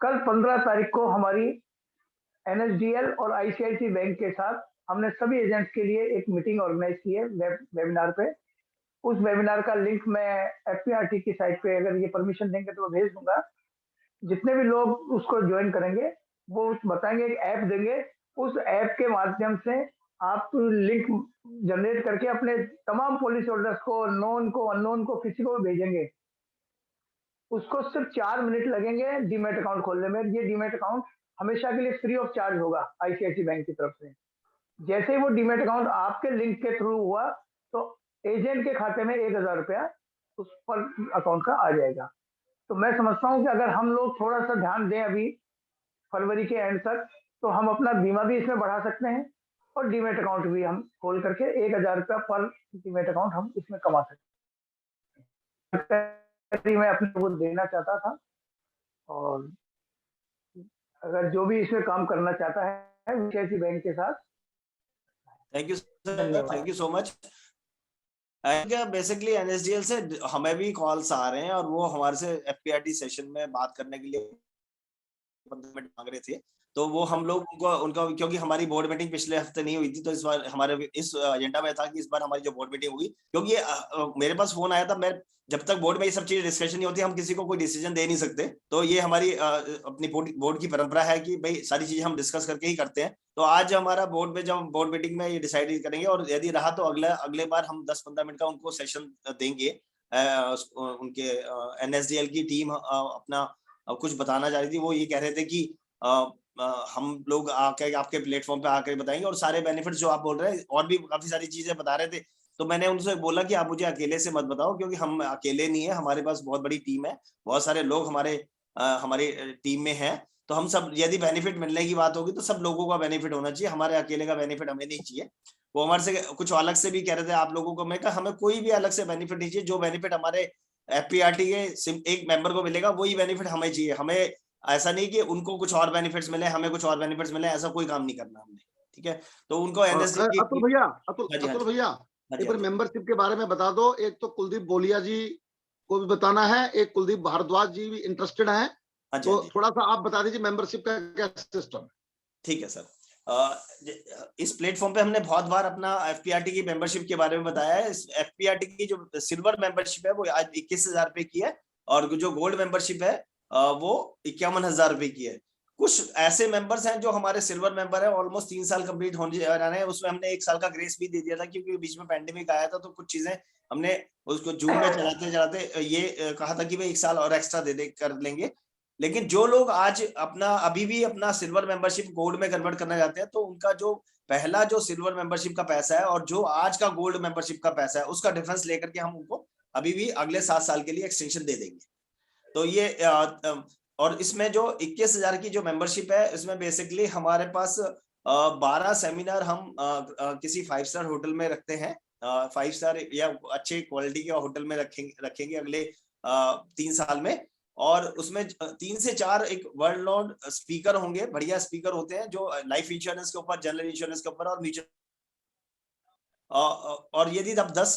कल 15 तारीख को हमारी एनएसडीएल और आईसीआईसी बैंक के साथ हमने सभी एजेंट्स के लिए एक मीटिंग ऑर्गेनाइज की है वेबिनार पे। उस वेबिनार का लिंक मैं एफपीआरटी की साइट पे अगर ये परमिशन देंगे तो मैं भेज दूंगा। जितने भी लोग उसको ज्वाइन करेंगे वो बताएंगे, एक ऐप देंगे, उस ऐप के माध्यम से आप लिंक जनरेट करके अपने तमाम पॉलिसी होल्डर्स को, नोन को, अननोन को, किसी को भी भेजेंगे। उसको सिर्फ 4 मिनट लगेंगे डीमैट अकाउंट खोलने में। ये डीमैट अकाउंट हमेशा के लिए फ्री ऑफ चार्ज होगा आईसीआईसी बैंक की तरफ से। जैसे ही वो डीमैट अकाउंट आपके लिंक के थ्रू हुआ तो एजेंट के खाते में 1000 रुपया उस पर अकाउंट का आ जाएगा। तो मैं समझता हूँ कि अगर हम लोग थोड़ा सा ध्यान दें अभी फरवरी के एंड तक, तो हम अपना बीमा भी इसमें बढ़ा सकते हैं और डीमैट अकाउंट भी हम खोल करके 1000 रुपया पर डीमैट अकाउंट हम इसमें कमा सकते हैं। मैं अपने को देना चाहता था और अगर जो भी इसमें काम करना चाहता है आईसीआईसी बैंक के साथ। Thank you sir, thank you so much. Basically NSDL से हमें भी कॉल्स आ रहे हैं और वो हमारे से एफपीआरटी सेशन में बात करने के लिए 15 मिनट मांग रहे थे। तो वो हम लोग उनका क्योंकि हमारी बोर्ड मीटिंग पिछले हफ्ते नहीं हुई थी, तो इस बार हमारे इस एजेंडा में था कि इस बार हमारी जो बोर्ड मीटिंग हुई, क्योंकि मेरे पास फोन आया था, मैं जब तक बोर्ड में ये सब चीजें डिस्कशन नहीं होती हम किसी को कोई डिसीजन दे नहीं सकते। तो ये हमारी अपनी बोर्ड की परंपरा है कि भाई सारी चीजें हम डिस्कस करके ही करते हैं। तो आज हमारा बोर्ड में जब बोर्ड मीटिंग में ये डिसाइड करेंगे और यदि रहा तो अगले बार हम 10-15 मिनट का उनको सेशन देंगे। उनके एनएसडीएल की टीम अपना कुछ बताना चाह रही थी। वो ये कह रहे थे कि हम लोग आके आपके प्लेटफॉर्म पे आकर बताएंगे, और सारे बेनिफिट्स जो आप बोल रहे हैं और भी काफी सारी चीजें बता रहे थे, तो मैंने उनसे बोला कि आप मुझे अकेले से मत बताओ, क्योंकि हम अकेले नहीं है, हमारे पास बहुत बड़ी टीम है, बहुत सारे लोग हमारी टीम में हैं। तो हम सब, यदि बेनिफिट मिलने की बात होगी तो सब लोगों का बेनिफिट होना चाहिए, हमारे अकेले का बेनिफिट हमें नहीं चाहिए। वो हमारे से कुछ अलग से भी कह रहे थे आप लोगों को, मैं कहा हमें कोई भी अलग से बेनिफिट नहीं चाहिए, जो बेनिफिट हमारे एफपीआरटी के एक मेंबर को मिलेगा वही बेनिफिट हमें चाहिए। हमें ऐसा नहीं कि उनको कुछ और बेनिफिट्स मिले, हमें कुछ और बेनिफिट्स मिले, ऐसा कोई काम नहीं करना हमने, ठीक है। तो उनको एनएसडी की अतुल भैया, हाँ जी, अतुल भैया हाँ जी, एक बार मेंबरशिप के बारे में बता दो। एक तो कुलदीप बोलिया जी को भी बताना है, एक कुलदीप भारद्वाज जी भी इंटरेस्टेड हैं, तो थोड़ा सा आप बता दीजिए मेंबरशिप का क्या सिस्टम है। ठीक है सर। इस प्लेटफॉर्म पे हमने बहुत बार अपना एफपीआरटी की मेंबरशिप के बारे में बताया है। इस एफपीआरटी की जो सिल्वर मेंबरशिप है वो आज 21,000 रुपए की है, और जो गोल्ड मेंबरशिप है वो 51,000 रुपए की है। कुछ ऐसे मेंबर्स हैं जो हमारे सिल्वर मेंबर है, ऑलमोस्ट 3 साल कंप्लीट होने जा रहे हैं, उसमें हमने 1 साल का ग्रेस भी दे दिया था, क्योंकि बीच में पैंडेमिक आया था, तो कुछ चीजें हमने उसको जून में चलाते चलाते ये कहा था कि भाई 1 साल और एक्स्ट्रा दे कर लेंगे। लेकिन जो लोग आज अभी भी अपना सिल्वर मेंबरशिप गोल्ड में कन्वर्ट करना चाहते हैं, तो उनका जो पहला जो सिल्वर मेंबरशिप का पैसा है और जो आज का गोल्ड मेंबरशिप का पैसा है, उसका डिफरेंस लेकर के हम उनको अभी भी अगले 7 साल के लिए एक्सटेंशन दे देंगे। तो ये और इसमें जो 21,000 की जो मेंबरशिप है, इसमें बेसिकली हमारे पास 12 सेमिनार हम किसी 5 स्टार होटल में रखते हैं, 5 स्टार या अच्छे क्वालिटी के होटल में रखेंगे अगले 3 साल में। और उसमें 3 से 4 एक वर्ल्ड नोन स्पीकर होंगे, बढ़िया स्पीकर होते हैं, जो लाइफ इंश्योरेंस के ऊपर, जनरल इंश्योरेंस के ऊपर और म्यूचुअल। और यदि अब 10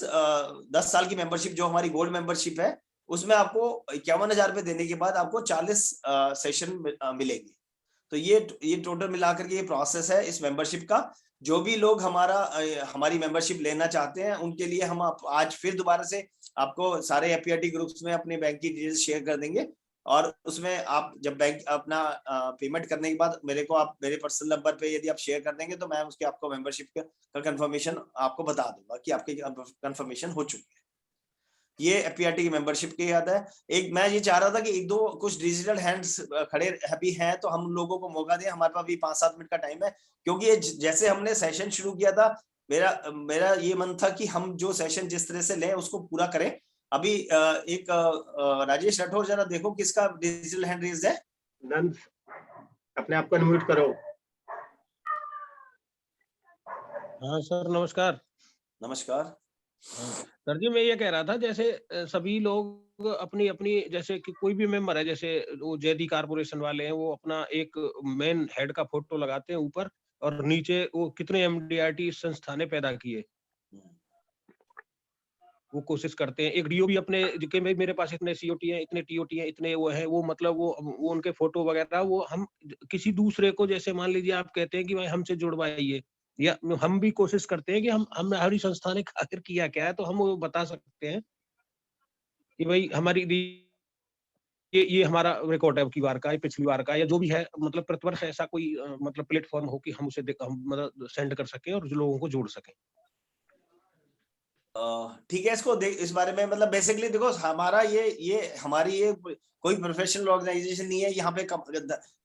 साल की मेंबरशिप जो हमारी गोल्ड मेंबरशिप है, उसमें आपको 51,000 रुपए देने के बाद आपको 40 सेशन मिलेंगे। तो ये टोटल मिलाकर के ये प्रोसेस है इस मेंबरशिप का। जो भी लोग हमारी मेंबरशिप लेना चाहते हैं, उनके लिए हम आज फिर दोबारा से आपको सारे एफपीआरटी ग्रुप्स में अपने बैंक की डिटेल्स शेयर कर देंगे, और उसमें आप जब बैंक अपना पेमेंट करने के बाद आप मेरे पर्सनल नंबर पे यदि आप शेयर कर देंगे, तो मैं उसके आपको मेंबरशिप का कंफर्मेशन आपको बता दूंगा कि आपकी कंफर्मेशन हो चुकी है। ये एफपीआरटी की मेंबरशिप की याद है। एक मैं ये चाह रहा था कि 1-2 कुछ डिजिटल हैंड्स खड़े भी हैं, तो हम लोगों को मौका दें। हमारे पास भी 5-7 मिनट का टाइम है, क्योंकि ये जैसे हमने सेशन शुरू किया था, मेरा ये मन था कि हम जो सेशन जिस तरह से लें उसको पूरा करें। अभी एक राजेश राठौर, जरा देखो किसका डिजिटल हैंड रेज है। नंद, अपने आप को अनम्यूट करो। हाँ सर, नमस्कार। नमस्कार सर जी, मैं ये कह रहा था, जैसे सभी लोग अपनी अपनी, जैसे कि कोई भी मेंबर है, जैसे वो जेडी कारपोरेशन वाले हैं, वो अपना एक मेन हेड का फोटो लगाते हैं ऊपर, और नीचे वो कितने एमडीआरटी संस्था ने पैदा किए, वो कोशिश करते हैं। एक डीओ भी अपने कि मेरे पास इतने सीओटी हैं, इतने टीओटी हैं, इतने वो हैं, वो मतलब वो उनके फोटो वगैरह वो हम किसी दूसरे को, जैसे मान लीजिए आप कहते हैं कि भाई हमसे जुड़वाइए, या हम भी कोशिश करते हैं कि हम हमारी संस्था ने आखिर किया क्या है, तो हम वो बता सकते हैं कि भाई हमारी ये हमारा रिकॉर्ड है, अब की बार का, पिछली बार का, या जो भी है, मतलब प्रतिवर्ष ऐसा कोई मतलब प्लेटफॉर्म हो कि हम उसे हम मतलब सेंड कर सकें और जो लोगों को जोड़ सकें। ठीक है, इसको इस बारे में मतलब बेसिकली देखो, हमारा हमारी ये कोई प्रोफेशनल ऑर्गेनाइजेशन नहीं है, यहाँ पे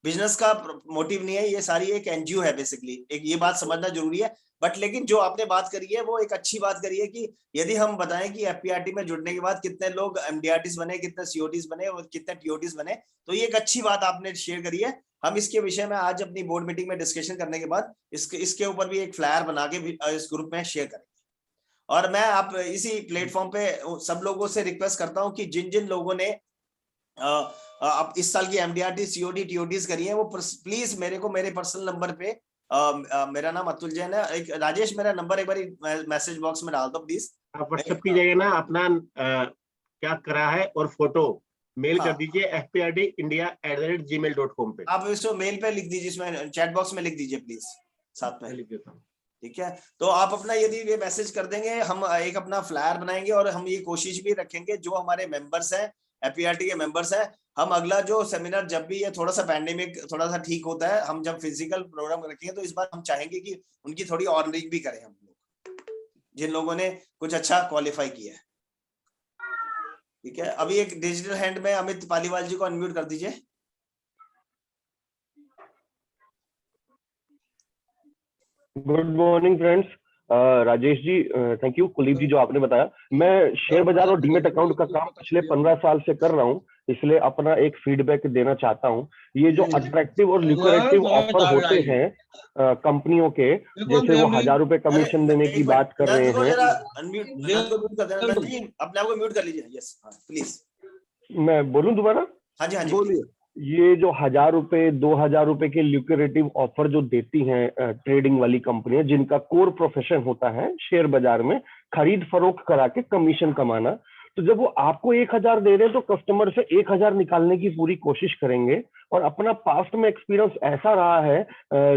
बिजनेस का मोटिव नहीं है, ये सारी एक एनजीओ है बेसिकली। एक ये बात समझना जरूरी है। बट लेकिन जो आपने बात करी है वो एक अच्छी बात करी है कि यदि हम बताएं कि एफपीआरटी में जुड़ने के बाद कितने लोग एमडीआरटीज बने, कितने सीओटीज बने और कितने टीओटीज बने, तो ये एक अच्छी बात आपने शेयर करी है। हम इसके विषय में आज अपनी बोर्ड मीटिंग में डिस्कशन करने के बाद इसके ऊपर भी एक फ्लायर बना के इस ग्रुप में शेयर करेंगे। और मैं आप इसी प्लेटफॉर्म पे सब लोगों से रिक्वेस्ट करता हूं कि जिन जिन लोगों ने अब इस साल की एमडीआरटी सीओडी टीओडीज करी है, वो प्लीज मेरे को मेरे पर्सनल नंबर पे मेरा नाम अतुल जैन है, एक राजेश मेरा नंबर एक बार मैसेज बॉक्स में डाल दो प्लीज। आप व्हाट्सएप कीजिएगा ना अपना क्या करा है और फोटो मेल कर दीजिए fprdindia@gmail.com पे। आप इसको मेल पे लिख दीजिए, इसमें चैट बॉक्स में लिख दीजिए प्लीज, साथ में लिख देता हूँ, ठीक है। तो आप अपना यदि ये मैसेज कर देंगे, हम एक अपना फ्लायर बनाएंगे, और हम ये कोशिश भी रखेंगे जो हमारे मेंबर्स हैं, एफपीआरटी के मेंबर्स हैं, हम अगला जो सेमिनार जब भी ये थोड़ा सा पैंडेमिक थोड़ा सा ठीक होता है, हम जब फिजिकल प्रोग्राम रखेंगे, तो इस बार हम चाहेंगे कि उनकी थोड़ी ऑनरिंग भी करें हम लोग, जिन लोगों ने कुछ अच्छा क्वालिफाई किया है, ठीक है। अभी एक डिजिटल हैंड में अमित पालीवाल जी को अनम्यूट कर दीजिए। Good morning friends. Rajesh ji thank you. Kuldeep ji जो आपने बताया, मैं शेयर बाजार और डीमेट अकाउंट का काम पिछले 15 साल से कर रहा हूँ, इसलिए अपना एक फीडबैक देना चाहता हूँ। ये जो अट्रैक्टिव और ल्यूक्रेटिव ऑफर होते हैं कंपनियों के, जैसे वो 1000 रुपए कमीशन देने की बात कर रहे हैं, अपने आप को म्यूट कर लीजिए। Yes please. मैं बोलूं दोबारा? हाँ जी हाँ जी बोलिए। ये जो 1000 रुपए 2000 रुपए के ल्यूक्रेटिव ऑफर जो देती हैं ट्रेडिंग वाली कंपनियां, जिनका कोर प्रोफेशन होता है शेयर बाजार में खरीद फरोख्त करा के कमीशन कमाना, तो जब वो आपको 1000 दे रहे हैं तो कस्टमर से 1000 निकालने की पूरी कोशिश करेंगे। और अपना पास्ट में एक्सपीरियंस ऐसा रहा है,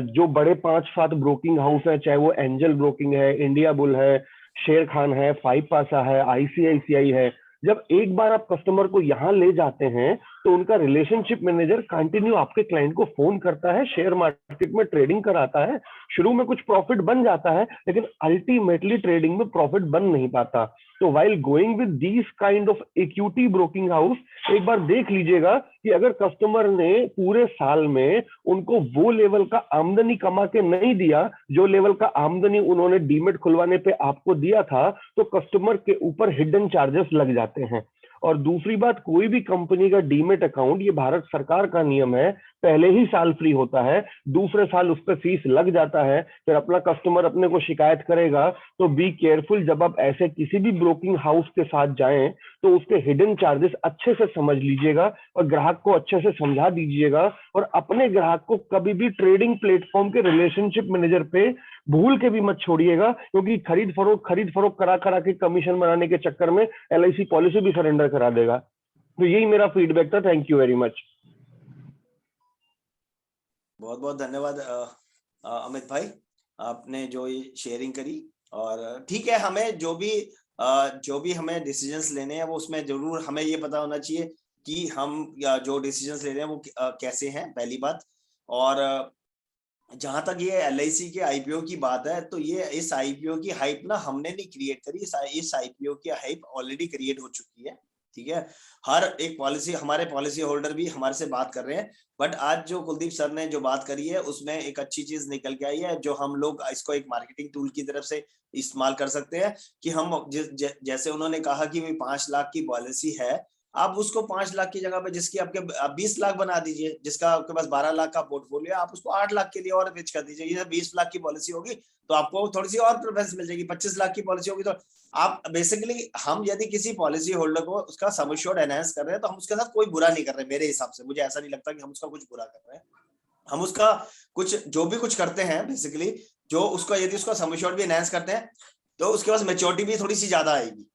जो बड़े 5-7 ब्रोकिंग हाउस है, चाहे वो एंजल ब्रोकिंग है, इंडिया बुल है, शेर खान है, 5 पासा है, ICICI है, जब एक बार आप कस्टमर को यहाँ ले जाते हैं तो उनका रिलेशनशिप मैनेजर कंटिन्यू आपके क्लाइंट को फोन करता है, शेयर मार्केट में ट्रेडिंग कराता है। शुरू में कुछ प्रॉफिट बन जाता है, लेकिन अल्टीमेटली ट्रेडिंग में प्रॉफिट बन नहीं पाता। तो while going with these kind of equity broking house, एक बार देख लीजिएगा कि अगर कस्टमर ने पूरे साल में उनको वो लेवल का आमदनी कमा के नहीं दिया जो लेवल का आमदनी उन्होंने डीमेट खुलवाने पे आपको दिया था, तो कस्टमर के ऊपर हिडन चार्जेस लग जाते हैं। और दूसरी बात, कोई भी कंपनी का डीमेट अकाउंट, ये भारत सरकार का नियम है, पहले ही साल फ्री होता है, दूसरे साल उस पर फीस लग जाता है। फिर अपना कस्टमर अपने को शिकायत करेगा, तो बी केयरफुल। जब आप ऐसे किसी भी ब्रोकिंग हाउस के साथ जाएं तो उसके हिडन चार्जेस अच्छे से समझ लीजिएगा और ग्राहक को अच्छे से समझा दीजिएगा। और अपने ग्राहक को कभी भी ट्रेडिंग प्लेटफॉर्म के रिलेशनशिप मैनेजर पे भूल के भी मत छोड़िएगा, क्योंकि खरीद फरोख्त करा के कमीशन बनाने के चक्कर में LIC पॉलिसी भी सरेंडर करा देगा। तो यही मेरा फीडबैक था। Thank you very much. बहुत बहुत धन्यवाद अमित भाई, आपने जो ये शेयरिंग करी। और ठीक है, हमें जो भी हमें डिसीजंस लेने हैं वो उसमें जरूर हमें ये पता होना चाहिए कि हम जो डिसीजंस ले रहे हैं वो कैसे हैं, पहली बात। और जहां तक ये LIC के IPO की बात है, तो ये इस IPO की हाइप ना हमने नहीं क्रिएट करी, इस IPO की हाइप ऑलरेडी क्रिएट हो चुकी है। ठीक है, हर एक पॉलिसी, हमारे पॉलिसी होल्डर भी हमारे से बात कर रहे हैं। बट आज जो कुलदीप सर ने जो बात करी है उसमें एक अच्छी चीज निकल के आई है, जो हम लोग इसको एक मार्केटिंग टूल की तरफ से इस्तेमाल कर सकते हैं। कि हम जैसे उन्होंने कहा कि 5 लाख की पॉलिसी है, आप उसको 5 लाख की जगह पे जिसकी आपके 20 लाख बना दीजिए, जिसका आपके पास 12 लाख का पोर्टफोलियो, आप उसको 8 लाख के लिए और पिच कर दीजिए। ये 20 लाख की पॉलिसी होगी तो आपको थोड़ी सी और प्रेफरेंस मिल जाएगी। 25 लाख की पॉलिसी होगी तो आप बेसिकली, हम यदि किसी पॉलिसी होल्डर को उसका सम एश्योर्ड एनहांस कर रहे हैं तो हम उसके साथ कोई बुरा नहीं कर रहे। मेरे हिसाब से मुझे ऐसा नहीं लगता कि हम उसका कुछ बुरा कर रहे हैं। हम उसका कुछ जो भी कुछ करते हैं बेसिकली, जो उसका यदि उसका सम एश्योर्ड भी एनहांस करते हैं तो उसके पास मैच्योरिटी भी थोड़ी सी ज्यादा आएगी।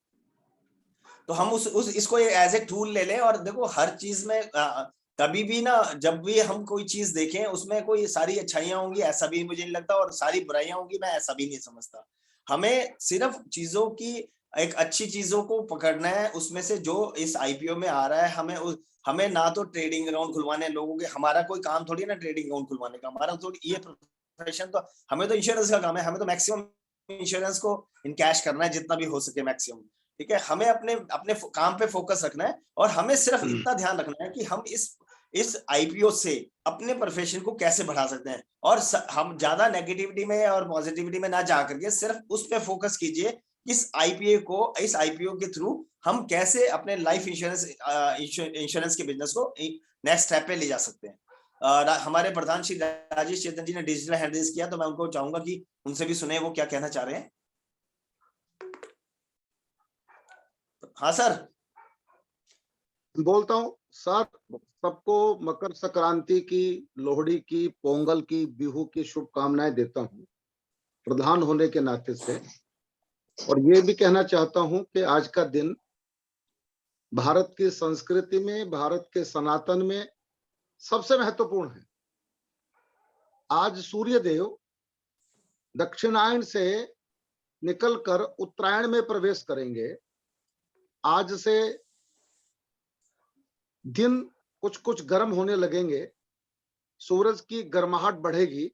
तो हम इसको एज ए टूल ले लें। और देखो, हर चीज में कभी भी ना, जब भी हम कोई चीज देखें उसमें कोई सारी अच्छाइयां होंगी ऐसा भी मुझे नहीं लगता, और सारी बुराइयां होंगी मैं ऐसा भी नहीं समझता। हमें सिर्फ चीजों की, एक अच्छी चीजों को पकड़ना है उसमें से जो इस IPO में आ रहा है। हमें ना तो ट्रेडिंग अकाउंट खुलवाने लोगों के, हमारा कोई काम थोड़ी ना ट्रेडिंग अकाउंट खुलवाने का, हमारा तो ये प्रोफेशन, तो हमें तो इंश्योरेंस का काम है। हमें तो मैक्सिमम इंश्योरेंस को इनकैश करना है जितना भी हो सके मैक्सिमम। ठीक है, हमें अपने काम पे फोकस रखना है। और हमें सिर्फ इतना ध्यान रखना है कि हम इस IPO से अपने प्रोफेशन को कैसे बढ़ा सकते हैं। और हम ज्यादा नेगेटिविटी में और पॉजिटिविटी में ना जा करके सिर्फ उस पे फोकस कीजिए, इस IPO के थ्रू हम कैसे अपने लाइफ इंश्योरेंस के बिजनेस को नेक्स्ट स्टेप पे ले जा सकते हैं। हमारे प्रधान श्री राजेश चेतन जी ने डिजिटल हैंड रेज किया, तो मैं उनको चाहूंगा कि उनसे भी सुने वो क्या कहना चाह रहे हैं। हाँ सर, बोलता हूँ सर। सबको मकर संक्रांति की, लोहड़ी की, पोंगल की, बिहू की शुभकामनाएं देता हूँ प्रधान होने के नाते से। और ये भी कहना चाहता हूँ कि आज का दिन भारत की संस्कृति में, भारत के सनातन में सबसे महत्वपूर्ण है। आज सूर्य देव दक्षिणायन से निकलकर उत्तरायण में प्रवेश करेंगे। आज से दिन कुछ कुछ गर्म होने लगेंगे, सूरज की गर्माहट बढ़ेगी।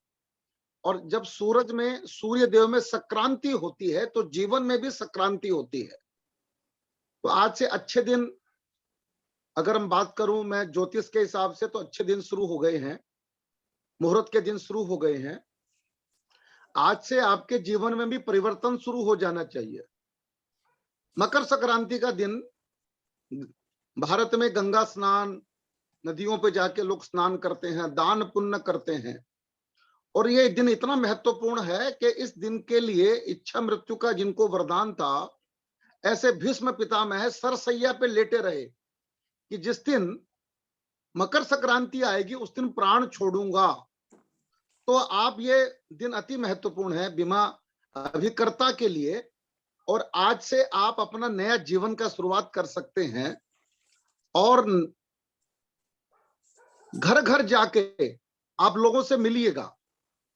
और जब सूर्य देव में संक्रांति होती है तो जीवन में भी संक्रांति होती है। तो आज से अच्छे दिन, अगर हम बात करूं मैं ज्योतिष के हिसाब से, तो अच्छे दिन शुरू हो गए हैं, मुहूर्त के दिन शुरू हो गए हैं। आज से आपके जीवन में भी परिवर्तन शुरू हो जाना चाहिए। मकर संक्रांति का दिन भारत में गंगा स्नान, नदियों पे जाके लोग स्नान करते हैं, दान पुण्य करते हैं, और ये दिन इतना महत्वपूर्ण है कि इस दिन के लिए इच्छा मृत्यु का जिनको वरदान था, ऐसे भीष्म पितामह सरसैया पे लेटे रहे कि जिस दिन मकर संक्रांति आएगी उस दिन प्राण छोड़ूंगा। तो आप ये दिन अति महत्वपूर्ण है बीमा अभिकर्ता के लिए, और आज से आप अपना नया जीवन का शुरुआत कर सकते हैं। और घर घर जाके आप लोगों से मिलिएगा,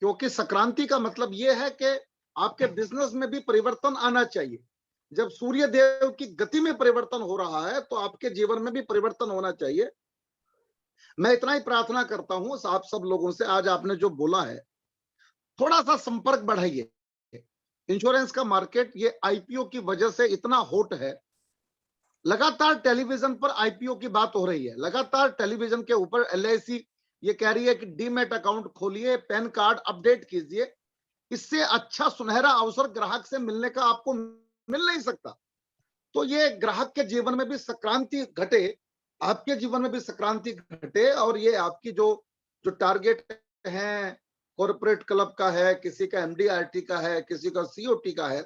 क्योंकि संक्रांति का मतलब यह है कि आपके बिजनेस में भी परिवर्तन आना चाहिए। जब सूर्य देव की गति में परिवर्तन हो रहा है तो आपके जीवन में भी परिवर्तन होना चाहिए। मैं इतना ही प्रार्थना करता हूं आप सब लोगों से, आज आपने जो बोला है थोड़ा सा संपर्क बढ़ाइए। इंश्योरेंस का मार्केट ये आईपीओ की वजह से इतना हॉट है, लगातार टेलीविजन पर आईपीओ की बात हो रही है, लगातार टेलीविजन के ऊपर एलआईसी ये कह रही है कि डीमैट अकाउंट खोलिए, पैन कार्ड अपडेट कीजिए। इससे अच्छा सुनहरा अवसर ग्राहक से मिलने का आपको मिल नहीं सकता। तो ये ग्राहक के जीवन में भी संक्रांति घटे, आपके जीवन में भी संक्रांति घटे, और ये आपकी जो टारगेट है, कॉर्पोरेट क्लब का है, किसी का एमडीआरटी का है, किसी का सीओटी का है,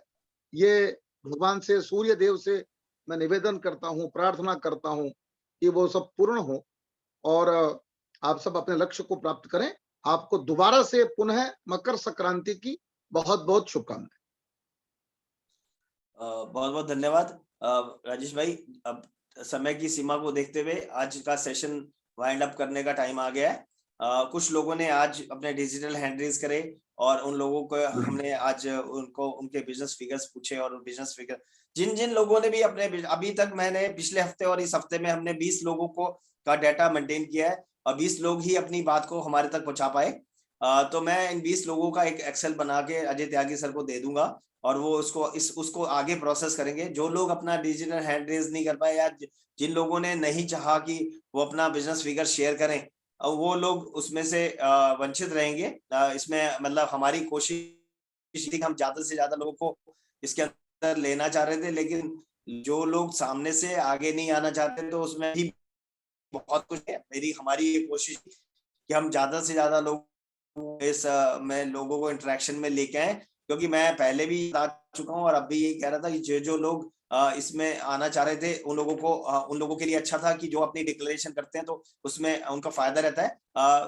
ये भगवान से, सूर्य देव से मैं निवेदन करता हूं, प्रार्थना करता हूं कि वो सब पूर्ण हो और आप सब अपने लक्ष्य को प्राप्त करें। आपको दोबारा से पुनः मकर संक्रांति की बहुत बहुत शुभकामनाएं। बहुत बहुत धन्यवाद राजेश भाई। अब समय की सीमा को देखते हुए आज का सेशन वाइंड अप करने का टाइम आ गया है। कुछ लोगों ने आज अपने डिजिटल हैंड रेज करे और उन लोगों को हमने आज उनके बिजनेस फिगर्स पूछे, और बिजनेस फिगर जिन लोगों ने भी अपने, अभी तक मैंने पिछले हफ्ते और इस हफ्ते में हमने 20 लोगों का डाटा मेंटेन किया है और 20 लोग ही अपनी बात को हमारे तक पहुंचा पाए। तो मैं इन 20 लोगों का एक एक्सेल बना के अजय त्यागी सर को दे दूंगा और वो उसको आगे प्रोसेस करेंगे। जो लोग अपना डिजिटल हैंड रेज नहीं कर पाए या जिन लोगों ने नहीं चाहा कि वो अपना बिजनेस फिगर शेयर करें, वो लोग उसमें से वंचित रहेंगे। इसमें मतलब हमारी कोशिश थी कि हम ज्यादा से ज्यादा लोगों को इसके अंदर लेना चाह रहे थे, लेकिन जो लोग सामने से आगे नहीं आना चाहते तो उसमें भी बहुत कुछ है। हमारी ये कोशिश कि हम ज्यादा से ज्यादा लोग इस में लोगों को इंटरेक्शन में लेके आए, क्योंकि मैं पहले भी बता चुका हूँ और अब भी यही कह रहा था कि जो लोग इसमें आना चाह रहे थे उन लोगों के लिए अच्छा था कि जो अपनी डिक्लेरेशन करते हैं तो उसमें उनका फायदा रहता है।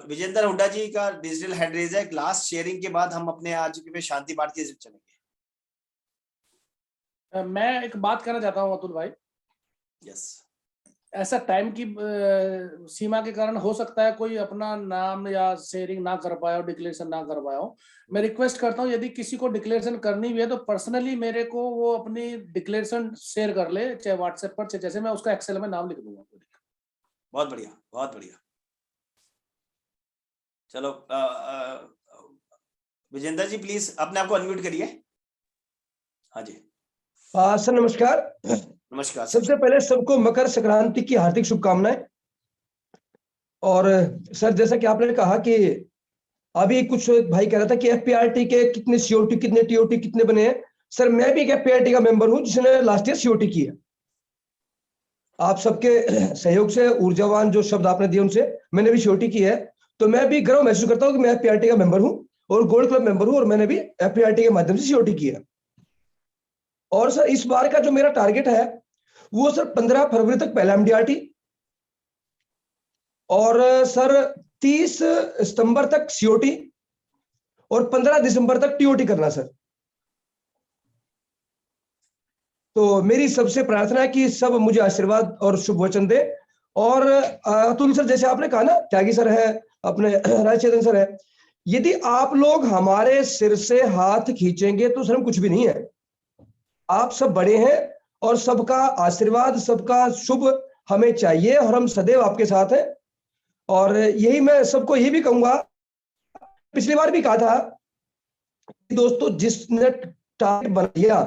विजेंद्र हुड्डा जी का डिजिटल हैंड रेज है। लास्ट शेयरिंग के बाद हम अपने आज के शांति पाठ की चलेंगे। मैं एक बात कहना चाहता हूँ अतुल भाई। यस, ऐसा टाइम की सीमा के कारण हो सकता है कोई अपना नाम या शेयरिंग ना कर पाया हो, डिक्लेरेशन ना कर पाया हो। मैं रिक्वेस्ट करता हूँ यदि किसी को डिक्लेरेशन करनी भी है तो पर्सनली मेरे को वो अपनी डिक्लेरेशन शेयर कर ले, चाहे व्हाट्सएप पर, चाहे जैसे मैं उसका एक्सेल में नाम लिख दूंगा। बहुत बढ़िया, बहुत बढ़िया। चलो विजेंद्र जी प्लीज अपने आप को अनम्यूट करिए। हाँ जी सर नमस्कार। नमस्कार। सबसे पहले सबको मकर संक्रांति की हार्दिक शुभकामनाएं। और सर जैसा कि आपने कहा कि अभी कुछ भाई कह रहा था कि एफपीआरटी के कितने सीओटी, कितने टीओटी, कितने बने हैं। सर मैं भी एक एफपीआरटी का मेंबर हूं जिसने लास्ट ईयर सीओटी की है। आप सबके सहयोग से, ऊर्जावान जो शब्द आपने दिए उनसे, मैंने भी सीओटी की है। तो मैं भी गर्व महसूस करता हूं कि मैं एफपीआरटी का मेंबर हूं और गोल्ड क्लब मेंबर हूं, और मैंने भी एफपीआरटी के माध्यम से सीओटी की है। और सर इस बार का जो मेरा टारगेट है वो सर 15 फरवरी तक पहला एमडीआरटी, और सर 30 सितंबर तक सीओटी और 15 दिसंबर तक टीओटी करना सर। तो मेरी सबसे प्रार्थना है कि सब मुझे आशीर्वाद और शुभ वचन दे। और अतुल सर जैसे आपने कहा ना, त्यागी सर है, अपने राजचेतन सर है, यदि आप लोग हमारे सिर से हाथ खींचेंगे तो सर हम कुछ भी नहीं है। आप सब बड़े हैं और सबका आशीर्वाद, सबका शुभ हमें चाहिए और हम सदैव आपके साथ हैं। और यही मैं सबको ये भी कहूंगा, पिछली बार भी कहा था दोस्तों, जिसने टारगेट बनाया,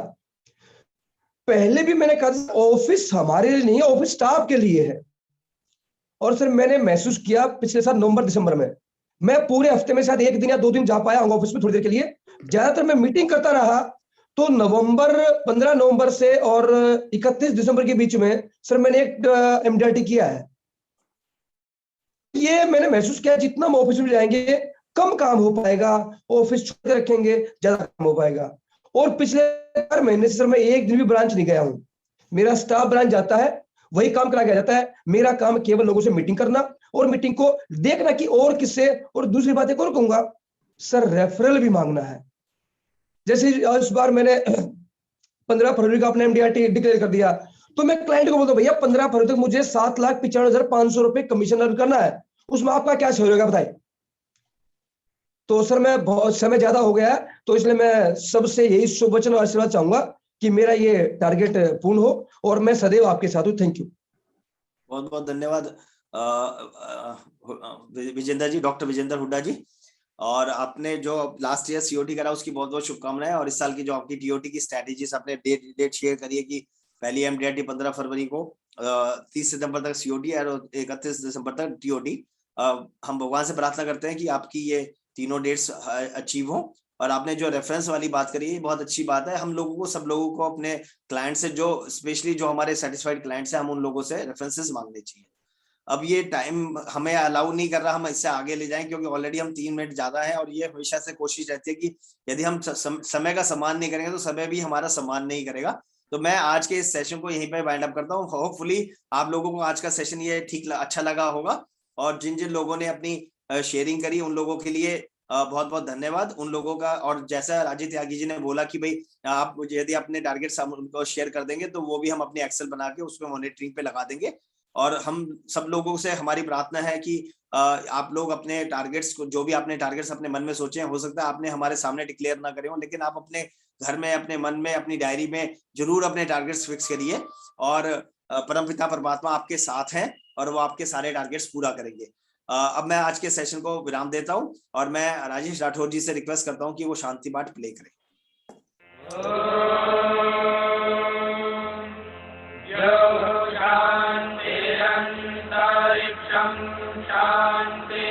पहले भी मैंने कहा ऑफिस हमारे लिए नहीं है, ऑफिस स्टाफ के लिए है। और सर मैंने महसूस किया पिछले साल नवंबर दिसंबर में मैं पूरे हफ्ते में शायद 1 दिन या 2 दिन जा पाया हूँ ऑफिस में थोड़ी देर के लिए। ज्यादातर मैं मीटिंग करता रहा। तो 15 नवंबर से और 31 दिसंबर के बीच में सर मैंने एक MDRT किया है। ये मैंने महसूस किया जितना हम ऑफिस में जाएंगे कम काम हो पाएगा, ऑफिस छोड़ के रखेंगे ज्यादा काम हो पाएगा। और पिछले 4 महीने से सर मैं एक दिन भी ब्रांच नहीं गया हूँ। मेरा स्टाफ ब्रांच जाता है, वही काम करा गया जाता है। मेरा काम केवल लोगों से मीटिंग करना और मीटिंग को देखना कि और किससे, और दूसरी बात एक और कहूंगा सर, रेफरल भी मांगना है। जैसे इस बार मैंने 15 फरवरी का अपना MDRT डिक्लेयर कर दिया, तो मैं क्लाइंट को बोलता हूं भैया 15 फरवरी तक मुझे 7,95,500 रुपए कमीशन अर्न करना है, उसमें आपका क्या सहयोग है बताइए। तो सर मैं बहुत समय ज्यादा हो गया है, तो इसलिए मैं सबसे यही शुभ वचन और आशीर्वाद चाहूंगा कि मेरा ये टारगेट पूर्ण हो और मैं सदैव आपके साथ हूँ। Thank you. बहुत बहुत धन्यवाद विजेंद्र जी, डॉक्टर विजेंद्र हुड्डा जी। और आपने जो लास्ट ईयर COT करा उसकी बहुत बहुत शुभकामनाएं। और इस साल की जो आपकी TOT की स्ट्रेटेजीज आपने डेट शेयर करी है कि पहली MDRT 15 फरवरी को, 30 सितंबर तक COT और 31 दिसंबर तक TOT। हम भगवान से प्रार्थना करते हैं कि आपकी ये तीनों डेट्स अचीव हो। और आपने जो रेफरेंस वाली बात करी है बहुत अच्छी बात है। हम लोगों को, सब लोगों को अपने क्लाइंट से, जो स्पेशली जो हमारे सेटिस्फाइड क्लाइंट्स हैं, हम उन लोगों से रेफरेंसेस मांगने चाहिए। अब ये टाइम हमें अलाउ नहीं कर रहा हम इससे आगे ले जाएं, क्योंकि ऑलरेडी हम 3 मिनट ज्यादा है। और ये हमेशा से कोशिश रहती है कि यदि हम समय का सम्मान नहीं करेंगे तो समय भी हमारा सम्मान नहीं करेगा। तो मैं आज के इस सेशन को यहीं पे वाइंड अप करता हूँ। होपफुली आप लोगों को आज का सेशन ये अच्छा लगा होगा। और जिन जिन लोगों ने अपनी शेयरिंग करी उन लोगों के लिए बहुत बहुत धन्यवाद उन लोगों का। और जैसा राजीव त्यागी जी ने बोला कि भाई आप यदि अपने टारगेट्स उनको शेयर कर देंगे तो वो भी हम अपने एक्सेल बना के उसमें मॉनिटरिंग पे लगा देंगे। और हम सब लोगों से हमारी प्रार्थना है कि आप लोग अपने टारगेट्स को, जो भी आपने टारगेट्स अपने मन में सोचे हैं, हो सकता है आपने हमारे सामने डिक्लेयर ना करे हो, लेकिन आप अपने घर में, अपने मन में, अपनी डायरी में जरूर अपने टारगेट्स फिक्स करिए। और परमपिता परमात्मा आपके साथ हैं और वो आपके सारे टारगेट्स पूरा करेंगे। अब मैं आज के सेशन को विराम देता हूं और मैं राजेश राठौर जी से रिक्वेस्ट करता हूं कि वो शांति पाठ प्ले करें। शांति अंतरिक्षं शांति।